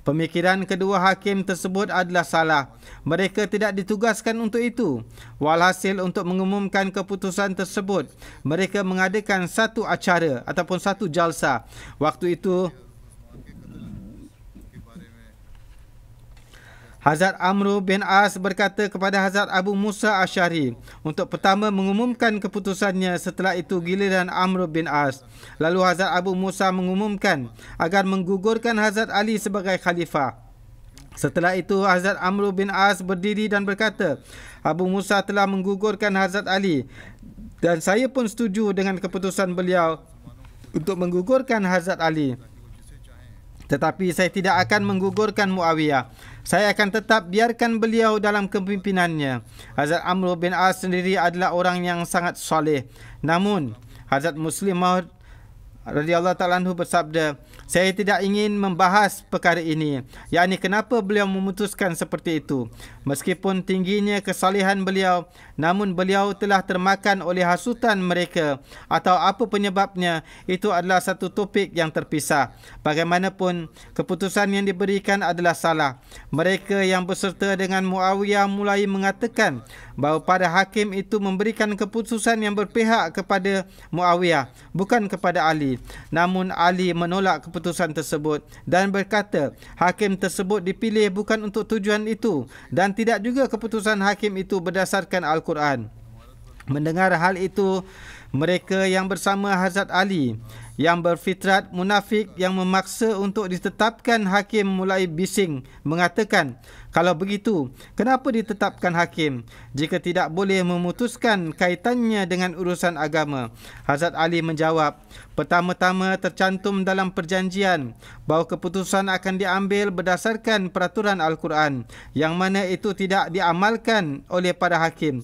Pemikiran kedua hakim tersebut adalah salah. Mereka tidak ditugaskan untuk itu. Walhasil untuk mengumumkan keputusan tersebut, mereka mengadakan satu acara ataupun satu jalsa. Waktu itu Hazrat Amr bin As berkata kepada Hazrat Abu Musa Asy'ari untuk pertama mengumumkan keputusannya. Setelah itu giliran Amr bin As. Lalu Hazrat Abu Musa mengumumkan agar menggugurkan Hazrat Ali sebagai khalifah. Setelah itu Hazrat Amr bin As berdiri dan berkata, Abu Musa telah menggugurkan Hazrat Ali dan saya pun setuju dengan keputusan beliau untuk menggugurkan Hazrat Ali. Tetapi saya tidak akan menggugurkan Muawiyah. Saya akan tetap biarkan beliau dalam kepimimpinannya. Hazrat Amr bin As sendiri adalah orang yang sangat soleh. Namun, Hazrat Muslim Maud radhiyallahu ta'ala anhu bersabda, saya tidak ingin membahas perkara ini, yakni kenapa beliau memutuskan seperti itu. Meskipun tingginya kesalehan beliau, namun beliau telah termakan oleh hasutan mereka atau apa penyebabnya, itu adalah satu topik yang terpisah. Bagaimanapun, keputusan yang diberikan adalah salah. Mereka yang berserta dengan Muawiyah mulai mengatakan bahawa para hakim itu memberikan keputusan yang berpihak kepada Muawiyah, bukan kepada Ali. Namun Ali menolak keputusan tersebut dan berkata hakim tersebut dipilih bukan untuk tujuan itu dan tidak juga keputusan hakim itu berdasarkan Al-Quran. Mendengar hal itu, mereka yang bersama Hazrat Ali yang berfitrat munafik yang memaksa untuk ditetapkan hakim mulai bising mengatakan, kalau begitu, kenapa ditetapkan hakim jika tidak boleh memutuskan kaitannya dengan urusan agama? Hazrat Ali menjawab, pertama-tama tercantum dalam perjanjian bahawa keputusan akan diambil berdasarkan peraturan Al-Quran yang mana itu tidak diamalkan oleh para hakim.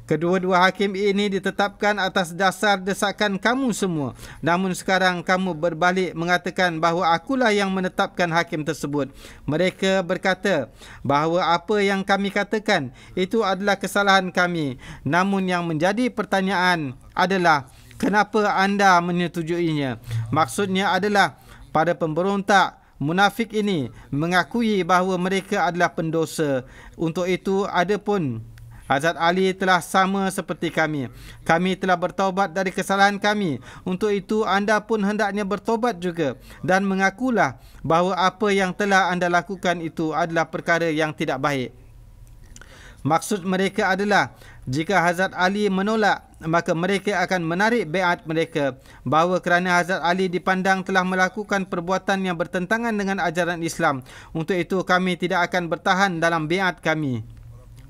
Kedua-dua hakim ini ditetapkan atas dasar desakan kamu semua. Namun sekarang kamu berbalik mengatakan bahawa akulah yang menetapkan hakim tersebut. Mereka berkata bahawa apa yang kami katakan itu adalah kesalahan kami. Namun yang menjadi pertanyaan adalah kenapa anda menyetujuinya? Maksudnya adalah para pemberontak munafik ini mengakui bahawa mereka adalah pendosa. Untuk itu adapun Hazrat Ali telah sama seperti kami. Kami telah bertaubat dari kesalahan kami. Untuk itu anda pun hendaknya bertaubat juga. Dan mengakulah bahawa apa yang telah anda lakukan itu adalah perkara yang tidak baik. Maksud mereka adalah jika Hazrat Ali menolak, maka mereka akan menarik baiat mereka. Bahawa kerana Hazrat Ali dipandang telah melakukan perbuatan yang bertentangan dengan ajaran Islam. Untuk itu kami tidak akan bertahan dalam baiat kami,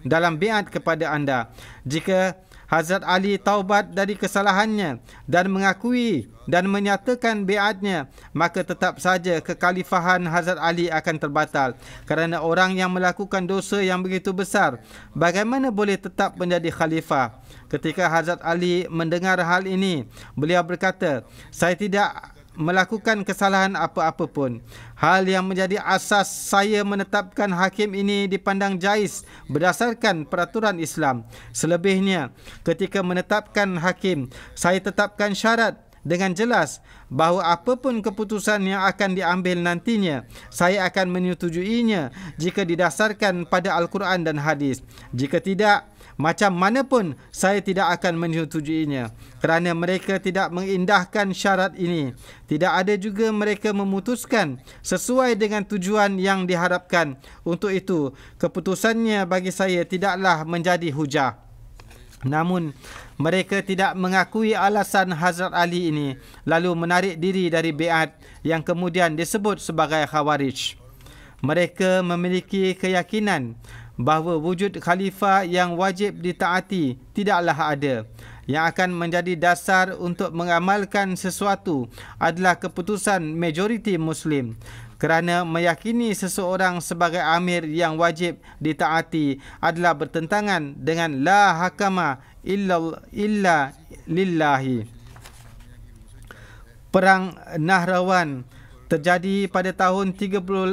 dalam baiat kepada anda. Jika Hazrat Ali taubat dari kesalahannya dan mengakui dan menyatakan baiatnya, maka tetap saja kekhalifahan Hazrat Ali akan terbatal. Kerana orang yang melakukan dosa yang begitu besar, bagaimana boleh tetap menjadi khalifah? Ketika Hazrat Ali mendengar hal ini, beliau berkata, saya tidak melakukan kesalahan apa-apa pun. Hal yang menjadi asas saya menetapkan hakim ini dipandang jaiz berdasarkan peraturan Islam. Selebihnya, ketika menetapkan hakim, saya tetapkan syarat dengan jelas bahawa apapun keputusan yang akan diambil nantinya, saya akan menyetujuinya jika didasarkan pada Al-Quran dan hadis. Jika tidak, macam mana pun saya tidak akan menyetujuinya. Kerana mereka tidak mengindahkan syarat ini, tidak ada juga mereka memutuskan sesuai dengan tujuan yang diharapkan. Untuk itu, keputusannya bagi saya tidaklah menjadi hujah. Namun, mereka tidak mengakui alasan Hazrat Ali ini, lalu menarik diri dari baiat yang kemudian disebut sebagai Khawarij. Mereka memiliki keyakinan bahawa wujud khalifah yang wajib ditaati tidaklah ada. Yang akan menjadi dasar untuk mengamalkan sesuatu adalah keputusan majoriti Muslim. Kerana meyakini seseorang sebagai amir yang wajib ditaati adalah bertentangan dengan la hakama illa lillahi. Perang Nahrawan terjadi pada tahun 38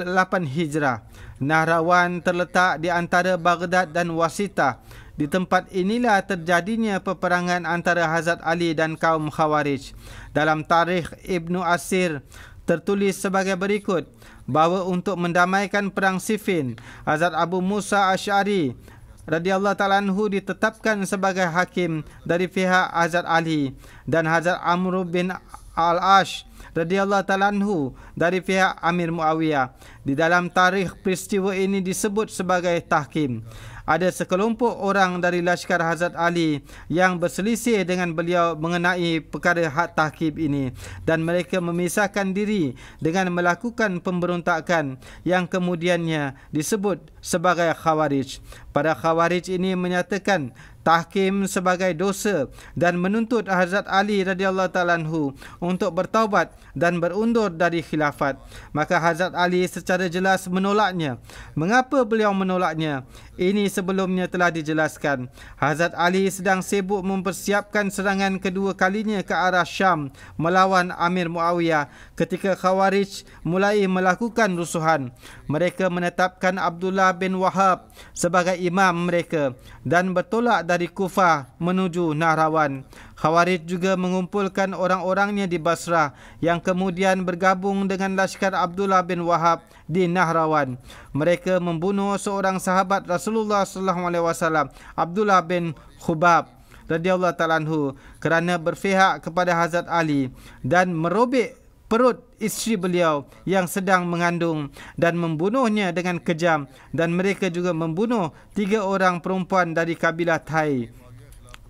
Hijrah. Nahrawan terletak di antara Baghdad dan Wasitah. Di tempat inilah terjadinya peperangan antara Hazrat Ali dan kaum Khawarij. Dalam tarikh Ibnu Asir tertulis sebagai berikut bahawa untuk mendamaikan perang Siffin, Hazrat Abu Musa Asy'ari radhiyallahu ta'ala anhu ditetapkan sebagai hakim dari pihak Hazrat Ali dan Hazrat Amr bin Al-Ash radhiyallahu ta'ala anhu dari pihak Amir Muawiyah. Di dalam tarikh peristiwa ini disebut sebagai tahkim. Ada sekelompok orang dari Lashkar Hazrat Ali yang berselisih dengan beliau mengenai perkara hak tahkim ini, dan mereka memisahkan diri dengan melakukan pemberontakan yang kemudiannya disebut sebagai Khawarij. Para Khawarij ini menyatakan tahkim sebagai dosa dan menuntut Hazrat Ali radhiyallahu ta'ala anhu untuk bertaubat dan berundur dari khilafat. Maka Hazrat Ali secara jelas menolaknya. Mengapa beliau menolaknya? Ini sebelumnya telah dijelaskan. Hazrat Ali sedang sibuk mempersiapkan serangan kedua kalinya ke arah Syam melawan Amir Muawiyah ketika Khawarij mulai melakukan rusuhan. Mereka menetapkan Abdullah bin Wahab sebagai imam mereka dan bertolak dari Kufah menuju Nahrawan. Khawarij juga mengumpulkan orang-orangnya di Basrah yang kemudian bergabung dengan Lashkar Abdullah bin Wahab di Nahrawan. Mereka membunuh seorang sahabat Rasulullah SAW, Abdullah bin Khubab radhiyallahu ta'ala anhu, kerana berpihak kepada Hazrat Ali, dan merobek perut isteri beliau yang sedang mengandung dan membunuhnya dengan kejam, dan mereka juga membunuh 3 orang perempuan dari kabilah Thai.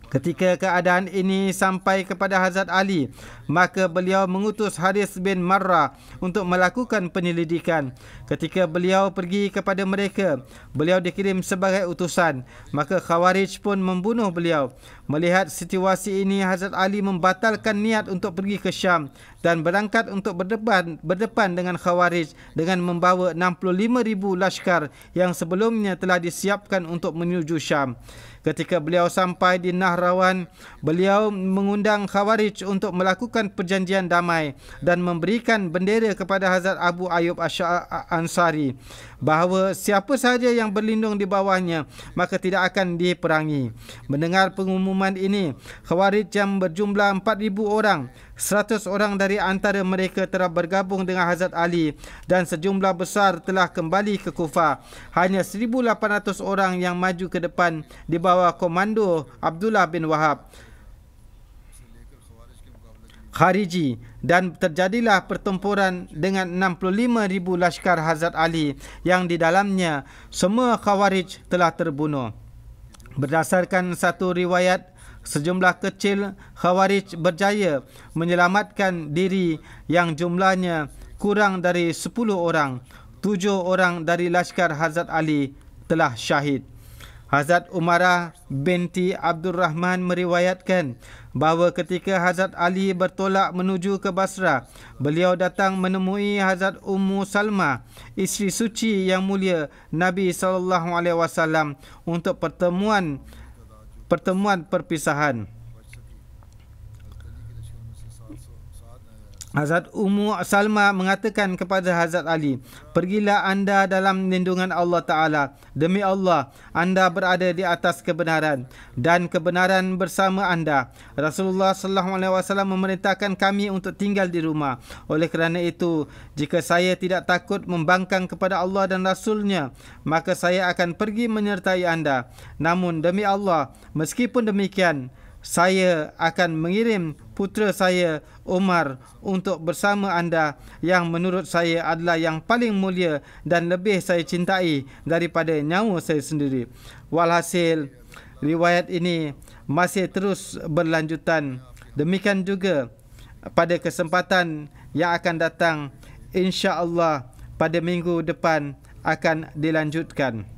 Ketika keadaan ini sampai kepada Hazrat Ali, maka beliau mengutus Haris bin Marrah untuk melakukan penyelidikan. Ketika beliau pergi kepada mereka, beliau dikirim sebagai utusan. Maka Khawarij pun membunuh beliau. Melihat situasi ini, Hazrat Ali membatalkan niat untuk pergi ke Syam dan berangkat untuk berdepan dengan Khawarij dengan membawa 65,000 lashkar yang sebelumnya telah disiapkan untuk menuju Syam. Ketika beliau sampai di Nahrawan, beliau mengundang Khawarij untuk melakukan perjanjian damai dan memberikan bendera kepada Hazrat Abu Ayyub Ansari bahawa siapa sahaja yang berlindung di bawahnya maka tidak akan diperangi. Mendengar pengumuman ini, Khawarij yang berjumlah 4,000 orang, 100 orang dari antara mereka telah bergabung dengan Hazrat Ali dan sejumlah besar telah kembali ke Kufah. Hanya 1,800 orang yang maju ke depan di bawah komando Abdullah bin Wahab Khariji, dan terjadilah pertempuran dengan 65,000 lashkar Hazrat Ali yang di dalamnya semua Khawarij telah terbunuh. Berdasarkan satu riwayat, sejumlah kecil Khawarij berjaya menyelamatkan diri yang jumlahnya kurang dari 10 orang. 7 orang dari lashkar Hazrat Ali telah syahid. Hazrat Umarah binti Abdul Rahman meriwayatkan bahawa ketika Hazrat Ali bertolak menuju ke Basrah, beliau datang menemui Hazrat Ummu Salmah, isteri suci yang mulia Nabi SAW untuk pertemuan perpisahan. Hazrat Ummu Salmah mengatakan kepada Hazrat Ali, "Pergilah anda dalam lindungan Allah Ta'ala. Demi Allah, anda berada di atas kebenaran dan kebenaran bersama anda. Rasulullah SAW memerintahkan kami untuk tinggal di rumah. Oleh kerana itu, jika saya tidak takut membangkang kepada Allah dan Rasulnya, maka saya akan pergi menyertai anda. Namun demi Allah, meskipun demikian, saya akan mengirim putera saya Umar untuk bersama anda yang menurut saya adalah yang paling mulia dan lebih saya cintai daripada nyawa saya sendiri." Walhasil, riwayat ini masih terus berlanjutan. Demikian juga pada kesempatan yang akan datang, insya-Allah pada minggu depan akan dilanjutkan.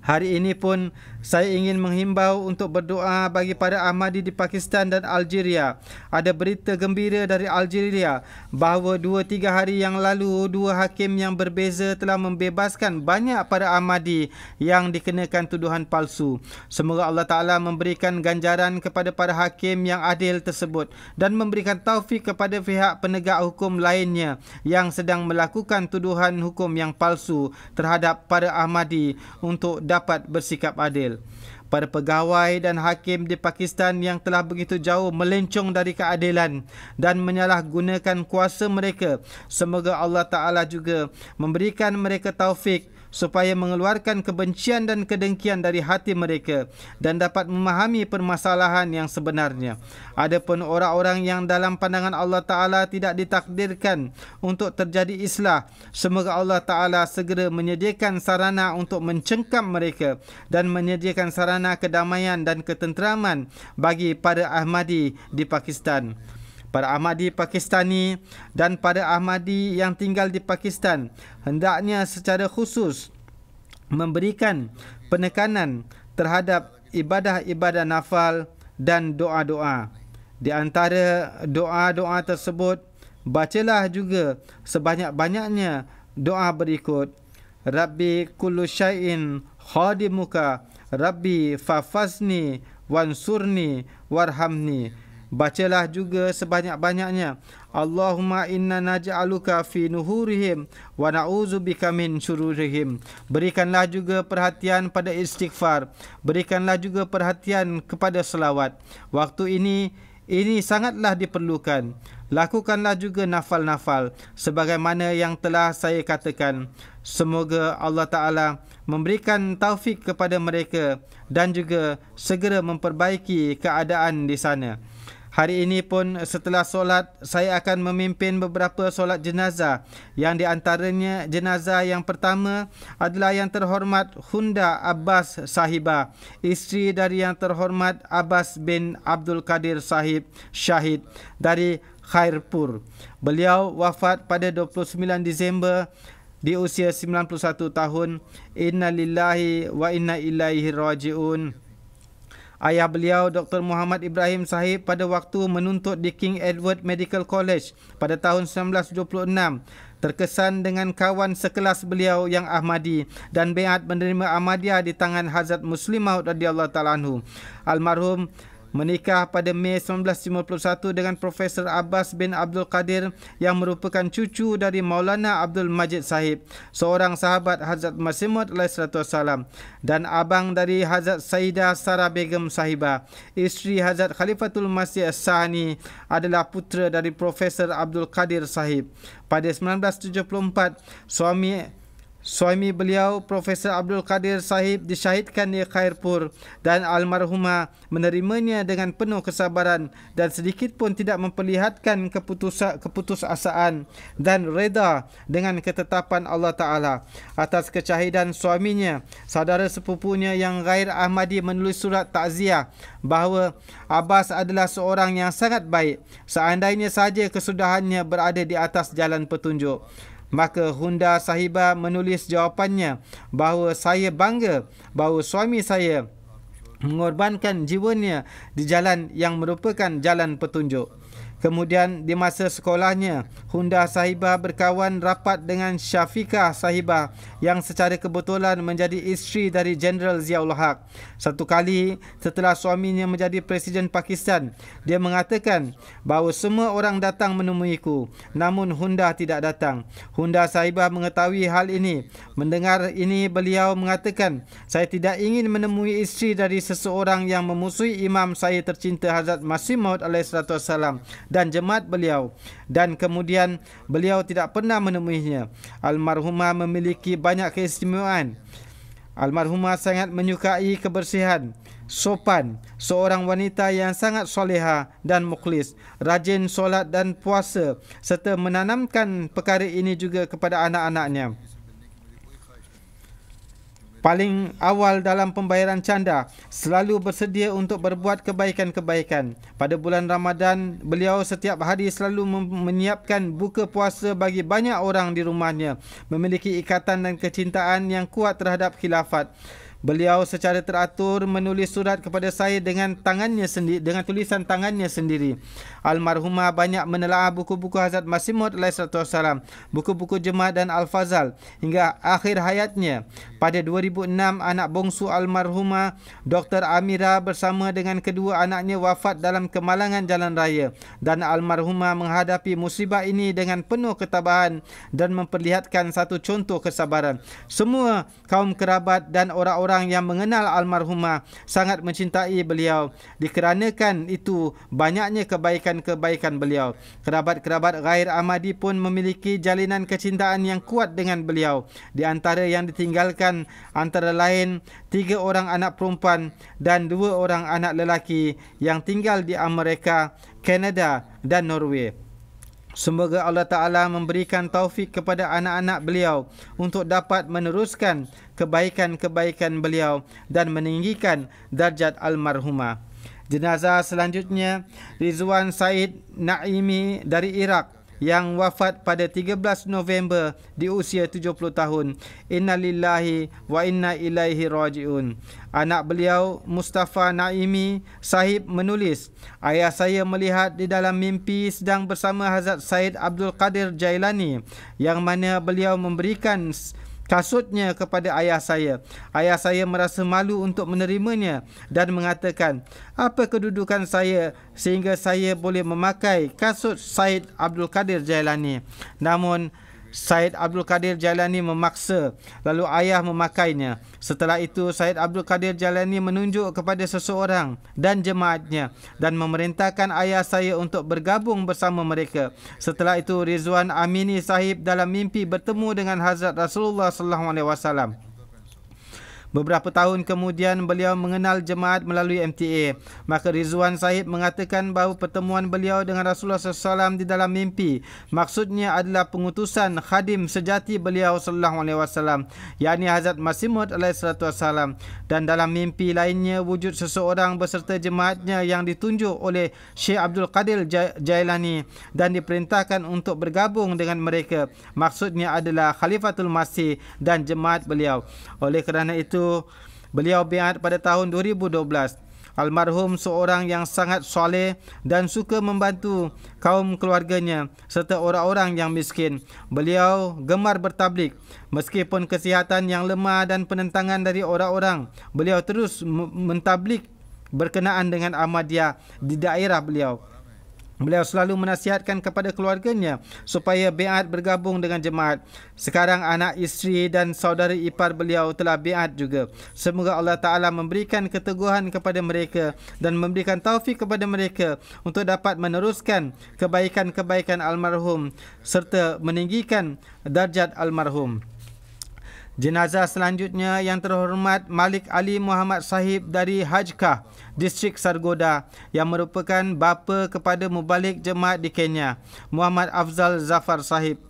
Hari ini pun saya ingin menghimbau untuk berdoa bagi para Ahmadi di Pakistan dan Algeria. Ada berita gembira dari Algeria bahawa 2-3 hari yang lalu 2 hakim yang berbeza telah membebaskan banyak para Ahmadi yang dikenakan tuduhan palsu. Semoga Allah Ta'ala memberikan ganjaran kepada para hakim yang adil tersebut dan memberikan taufik kepada pihak penegak hukum lainnya yang sedang melakukan tuduhan hukum yang palsu terhadap para Ahmadi untuk dapat bersikap adil. Para pegawai dan hakim di Pakistan yang telah begitu jauh melencong dari keadilan dan menyalahgunakan kuasa mereka, semoga Allah Ta'ala juga memberikan mereka taufik supaya mengeluarkan kebencian dan kedengkian dari hati mereka dan dapat memahami permasalahan yang sebenarnya. Adapun orang-orang yang dalam pandangan Allah Ta'ala tidak ditakdirkan untuk terjadi islah, semoga Allah Ta'ala segera menyediakan sarana untuk mencengkam mereka dan menyediakan sarana kedamaian dan ketenteraman bagi para Ahmadi di Pakistan. Para Ahmadi Pakistani dan para Ahmadi yang tinggal di Pakistan hendaknya secara khusus memberikan penekanan terhadap ibadah-ibadah nafal dan doa-doa. Di antara doa-doa tersebut, bacalah juga sebanyak-banyaknya doa berikut: Rabbi kullu syai'in khadimuka, Rabbi fafazni wansurni warhamni. Bacalah juga sebanyak-banyaknya Allahumma inna naj'aluka fi nuhurihim wa na'udzubika min syururihim. Berikanlah juga perhatian pada istighfar. Berikanlah juga perhatian kepada selawat. Waktu ini sangatlah diperlukan. Lakukanlah juga nafal-nafal sebagaimana yang telah saya katakan. Semoga Allah Ta'ala memberikan taufik kepada mereka dan juga segera memperbaiki keadaan di sana. Hari ini pun setelah solat, saya akan memimpin beberapa solat jenazah. Yang di antaranya jenazah yang pertama adalah yang terhormat Hunda Abbas Sahibah, isteri dari yang terhormat Abbas bin Abdul Qadir Sahib Syahid dari Khairpur. Beliau wafat pada 29 Disember di usia 91 tahun. Inna lillahi wa inna ilaihi raji'un. Ayah beliau, Dr. Muhammad Ibrahim Sahib, pada waktu menuntut di King Edward Medical College pada tahun 1926, terkesan dengan kawan sekelas beliau yang Ahmadi dan biat menerima Ahmadiyah di tangan Hazrat Muslim Maud radhiyallahu ta'ala anhu. Almarhum menikah pada Mei 1951 dengan Profesor Abbas bin Abdul Qadir yang merupakan cucu dari Maulana Abdul Majid Sahib, seorang sahabat Hazrat Masih Maud alaihissalam, dan abang dari Hazrat Sayyidah Sarah Begum Sahibah, isteri Hazrat Khalifatul Masih As-Sani, adalah putera dari Profesor Abdul Qadir Sahib. Pada 1974, suami beliau, Profesor Abdul Qadir Sahib, disyahidkan di Khairpur dan almarhumah menerimanya dengan penuh kesabaran dan sedikit pun tidak memperlihatkan keputusasaan dan reda dengan ketetapan Allah Ta'ala. Atas kecahidan suaminya, saudara sepupunya yang Ghair Ahmadi menulis surat takziah bahawa Abbas adalah seorang yang sangat baik, seandainya saja kesudahannya berada di atas jalan petunjuk. Maka Hunda Sahibah menulis jawapannya bahawa saya bangga bahawa suami saya mengorbankan jiwanya di jalan yang merupakan jalan petunjuk. Kemudian di masa sekolahnya, Hunda Sahibah berkawan rapat dengan Syafiqah Sahibah yang secara kebetulan menjadi isteri dari Jeneral Ziaul Haq. Satu kali setelah suaminya menjadi Presiden Pakistan, dia mengatakan bahawa semua orang datang menemuiku, namun Hunda tidak datang. Hunda Sahibah mengetahui hal ini. Mendengar ini, beliau mengatakan, saya tidak ingin menemui isteri dari seseorang yang memusuhi imam saya tercinta Hazrat Masih Maud alaihissalam dan jemaat beliau, dan kemudian beliau tidak pernah menemuinya. Almarhumah memiliki banyak keistimewaan. Almarhumah sangat menyukai kebersihan, sopan, seorang wanita yang sangat soleha dan mukhlis, rajin solat dan puasa, serta menanamkan perkara ini juga kepada anak-anaknya. Paling awal dalam pembayaran canda, selalu bersedia untuk berbuat kebaikan-kebaikan. Pada bulan Ramadan, beliau setiap hari selalu menyiapkan buka puasa bagi banyak orang di rumahnya, memiliki ikatan dan kecintaan yang kuat terhadap khilafat. Beliau secara teratur menulis surat kepada saya dengan tangannya sendiri, dengan tulisan tangannya sendiri. Almarhumah banyak menelaah buku-buku Hazrat Masih Maud alaihissalam, buku-buku Jemaat dan Al-Fazal hingga akhir hayatnya. Pada 2006, anak bongsu almarhumah Dr. Amira bersama dengan kedua anaknya wafat dalam kemalangan jalan raya, dan almarhumah menghadapi musibah ini dengan penuh ketabahan dan memperlihatkan satu contoh kesabaran. Semua kaum kerabat dan orang-orang yang mengenal almarhumah sangat mencintai beliau. Dikarenakan itu, banyaknya kebaikan-kebaikan beliau. Kerabat-kerabat Ghair Ahmadi pun memiliki jalinan kecintaan yang kuat dengan beliau. Di antara yang ditinggalkan antara lain 3 orang anak perempuan dan 2 orang anak lelaki yang tinggal di Amerika, Kanada dan Norway. Semoga Allah Ta'ala memberikan taufik kepada anak-anak beliau untuk dapat meneruskan kebaikan-kebaikan beliau dan meninggikan darjat almarhumah. Jenazah selanjutnya, Rizwan Said Naimi dari Iraq yang wafat pada 13 November di usia 70 tahun. Inna lillahi wa inna ilaihi raji'un. Anak beliau, Mustafa Naimi Sahib, menulis, ayah saya melihat di dalam mimpi sedang bersama Hazrat Said Abdul Qadir Jailani, yang mana beliau memberikan kasutnya kepada ayah saya. Ayah saya merasa malu untuk menerimanya dan mengatakan, apa kedudukan saya sehingga saya boleh memakai kasut Said Abdul Qadir Jailani? Namun Said Abdul Qadir Jailani memaksa, lalu ayah memakainya. Setelah itu, Said Abdul Qadir Jailani menunjuk kepada seseorang dan jemaatnya dan memerintahkan ayah saya untuk bergabung bersama mereka. Setelah itu, Rizwan Amini Sahib dalam mimpi bertemu dengan Hazrat Rasulullah SAW. Beberapa tahun kemudian beliau mengenal jemaat melalui MTA. Maka Rizwan Sahib mengatakan bahawa pertemuan beliau dengan Rasulullah SAW di dalam mimpi maksudnya adalah pengutusan khadim sejati beliau sallallahu alaihi wasallam, yakni Hazrat Masih Maud alaihi salatu wasallam. Dan dalam mimpi lainnya wujud seseorang beserta jemaatnya yang ditunjuk oleh Syekh Abdul Qadir Jailani dan diperintahkan untuk bergabung dengan mereka. Maksudnya adalah Khalifatul Masih dan jemaat beliau. Oleh kerana itu, beliau biat pada tahun 2012. Almarhum seorang yang sangat soleh dan suka membantu kaum keluarganya serta orang-orang yang miskin. Beliau gemar bertablik. Meskipun kesihatan yang lemah dan penentangan dari orang-orang, beliau terus mentablik berkenaan dengan Ahmadiyah di daerah beliau. Beliau selalu menasihatkan kepada keluarganya supaya biat bergabung dengan jemaat. Sekarang anak isteri dan saudara ipar beliau telah biat juga. Semoga Allah Ta'ala memberikan keteguhan kepada mereka dan memberikan taufik kepada mereka untuk dapat meneruskan kebaikan-kebaikan almarhum serta meninggikan darjat almarhum. Jenazah selanjutnya yang terhormat Malik Ali Muhammad Sahib dari Hajkah, Distrik Sargodha, yang merupakan bapa kepada mubalik jemaat di Kenya, Muhammad Afzal Zafar Sahib.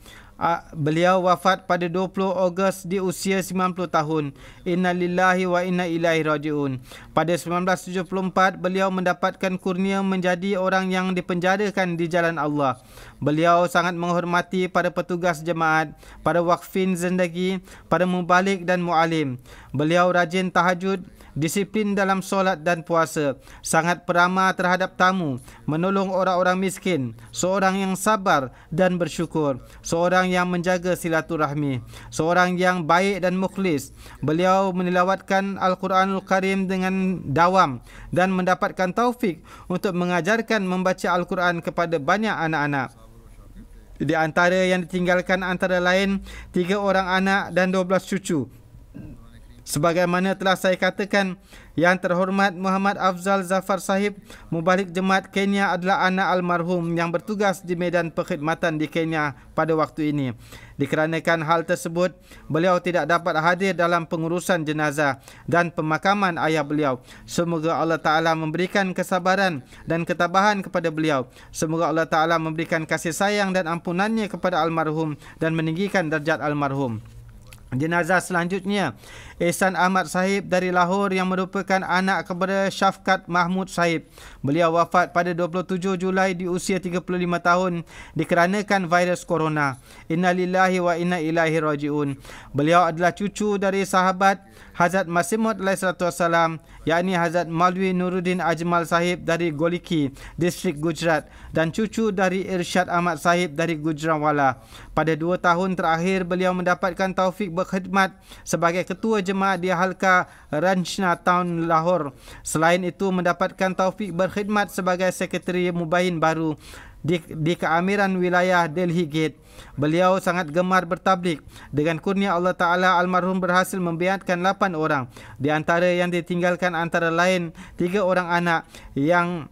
Beliau wafat pada 20 Ogos di usia 90 tahun. Inna lillahi wa inna ilaihi raji'un. Pada 1974, beliau mendapatkan kurnia menjadi orang yang dipenjarakan di jalan Allah. Beliau sangat menghormati para petugas jemaat, para wakfin zindagi, para mubalik dan mu'alim. Beliau rajin tahajud, disiplin dalam solat dan puasa, sangat peramah terhadap tamu, menolong orang-orang miskin, seorang yang sabar dan bersyukur, seorang yang menjaga silaturahmi, seorang yang baik dan mukhlis. Beliau menilawatkan Al-Quranul Karim dengan dawam dan mendapatkan taufik untuk mengajarkan membaca Al-Quran kepada banyak anak-anak. Di antara yang ditinggalkan antara lain 3 orang anak dan 12 cucu. Sebagaimana telah saya katakan, yang terhormat Muhammad Afzal Zafar Sahib, mubalik jemaat Kenya, adalah anak almarhum yang bertugas di medan perkhidmatan di Kenya pada waktu ini. Dikarenakan hal tersebut, beliau tidak dapat hadir dalam pengurusan jenazah dan pemakaman ayah beliau. Semoga Allah Ta'ala memberikan kesabaran dan ketabahan kepada beliau. Semoga Allah Ta'ala memberikan kasih sayang dan ampunannya kepada almarhum dan meninggikan darjat almarhum. Jenazah selanjutnya Ehsan Ahmad Sahib dari Lahore yang merupakan anak kepada Syafqat Mahmud Sahib. Beliau wafat pada 27 Julai di usia 35 tahun dikarenakan virus corona. Inna lillahi wa inna ilaihi raji'un. Beliau adalah cucu dari sahabat Hazrat Masih Maud alaihi salatu wasallam, yakni Hazrat Maulwi Nuruddin Ajmal Sahib dari Goliki, Distrik Gujarat, dan cucu dari Irsyad Ahmad Sahib dari Gujranwala. Pada 2 tahun terakhir, beliau mendapatkan taufik berkhidmat sebagai ketua jemaat di Halqa Ranchna Town, Lahore. Selain itu, mendapatkan taufik berkhidmat sebagai sekretari mubayin baru di keamiran wilayah Delhi Gate. Beliau sangat gemar bertablik. Dengan kurnia Allah Ta'ala, almarhum berhasil membiatkan 8 orang. Di antara yang ditinggalkan antara lain 3 orang anak yang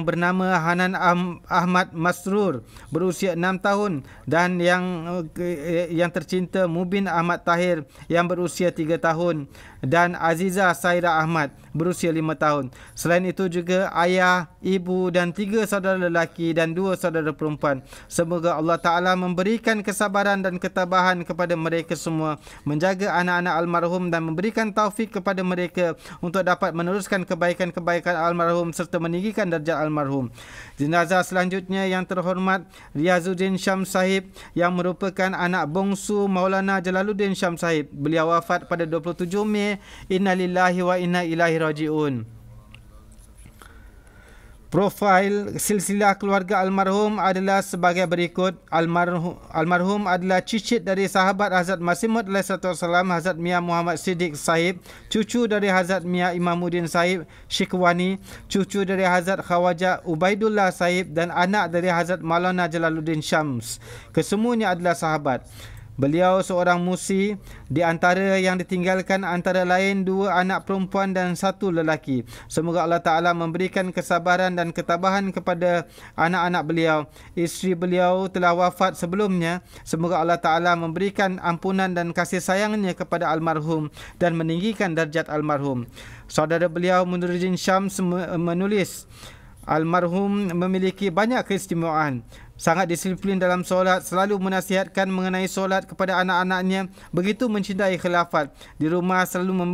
bernama Hanan Ahmad Masrur berusia 6 tahun dan yang tercinta Mubin Ahmad Tahir yang berusia 3 tahun dan Aziza Saira Ahmad berusia 5 tahun. Selain itu juga ayah, ibu dan 3 saudara lelaki dan 2 saudara perempuan. Semoga Allah Ta'ala memberikan kesabaran dan ketabahan kepada mereka semua, menjaga anak-anak almarhum dan memberikan taufik kepada mereka untuk dapat meneruskan kebaikan-kebaikan almarhum serta meninggikan darjat almarhum. Jenazah selanjutnya yang terhormat Riazuddin Syams Sahib yang merupakan anak bongsu Maulana Jalaluddin Syams Sahib. Beliau wafat pada 27 Mei. Inna lillahi wa inna ilaihi raji'un. Profil silsilah keluarga almarhum adalah sebagai berikut. Almarhum adalah cicit dari sahabat Hazrat Masih Maud alaihi salatu wasallam, Hazrat Mia Muhammad Siddiq Sahib, cucu dari Hazrat Mia Imamuddin Sahib Syikwani, cucu dari Hazrat Khawaja Ubaidullah Sahib dan anak dari Hazrat Maulana Jalaluddin Syams. Kesemuanya adalah sahabat. Beliau seorang musi, di antara yang ditinggalkan antara lain 2 anak perempuan dan 1 lelaki. Semoga Allah Ta'ala memberikan kesabaran dan ketabahan kepada anak-anak beliau. Isteri beliau telah wafat sebelumnya. Semoga Allah Ta'ala memberikan ampunan dan kasih sayangnya kepada almarhum dan meninggikan darjat almarhum. Saudara beliau Munuruddin Syams menulis, almarhum memiliki banyak keistimewaan. Sangat disiplin dalam solat, selalu menasihatkan mengenai solat kepada anak-anaknya, begitu mencintai khilafat. Di rumah selalu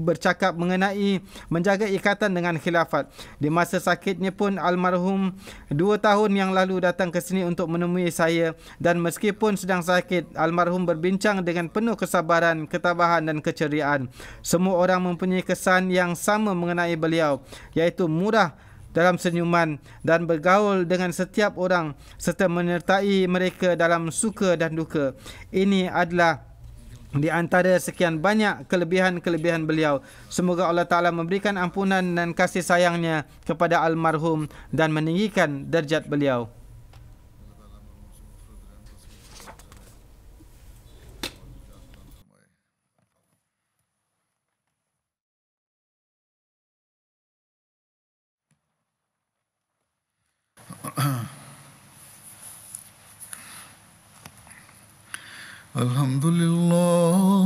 bercakap mengenai menjaga ikatan dengan khilafat. Di masa sakitnya pun almarhum 2 tahun yang lalu datang ke sini untuk menemui saya, dan meskipun sedang sakit, almarhum berbincang dengan penuh kesabaran, ketabahan dan keceriaan. Semua orang mempunyai kesan yang sama mengenai beliau, iaitu murah dalam senyuman dan bergaul dengan setiap orang serta menyertai mereka dalam suka dan duka. Ini adalah di antara sekian banyak kelebihan-kelebihan beliau. Semoga Allah Ta'ala memberikan ampunan dan kasih sayangnya kepada almarhum dan meninggikan darjat beliau. Alhamdulillah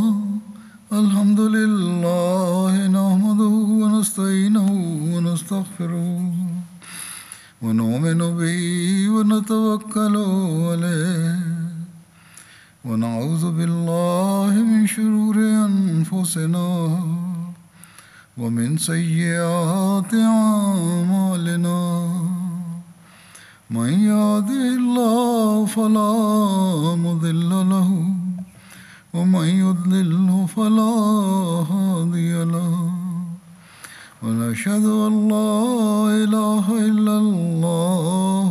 nahmaduhu wa nasta'inuhu wa nastaghfiruh wa nu'minu bihi wa natawakkalu alayh wa na'udzu billahi min shururi anfusina wa min sayyiati a'malina. Man yahdihillahu fala mudilla lahu wa man yudlilhu fala hadiya lahu. Wa nashhadu an la ilaha illallah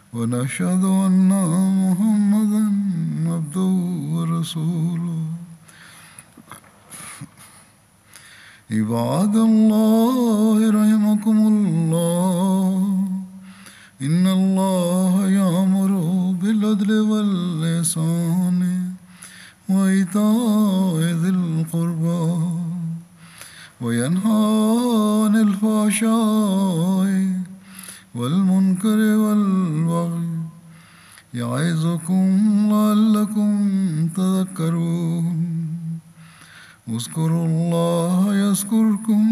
wa nashhadu anna Muhammadan abduhu wa rasuluh. Ibadallahi rahimakumullah. إن الله يأمر بالعدل والإحسان وإيتاء ذي القربى وينهى عن الفحشاء والمنكر والبغي يعظكم لعلكم تذكرون. اذكروا الله يذكركم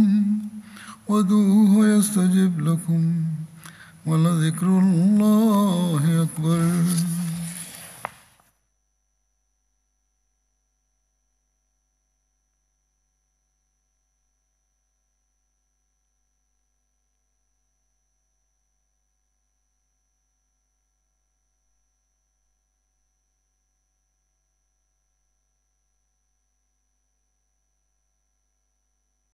وادعوه يستجب لكم ولذكر الله أكبر.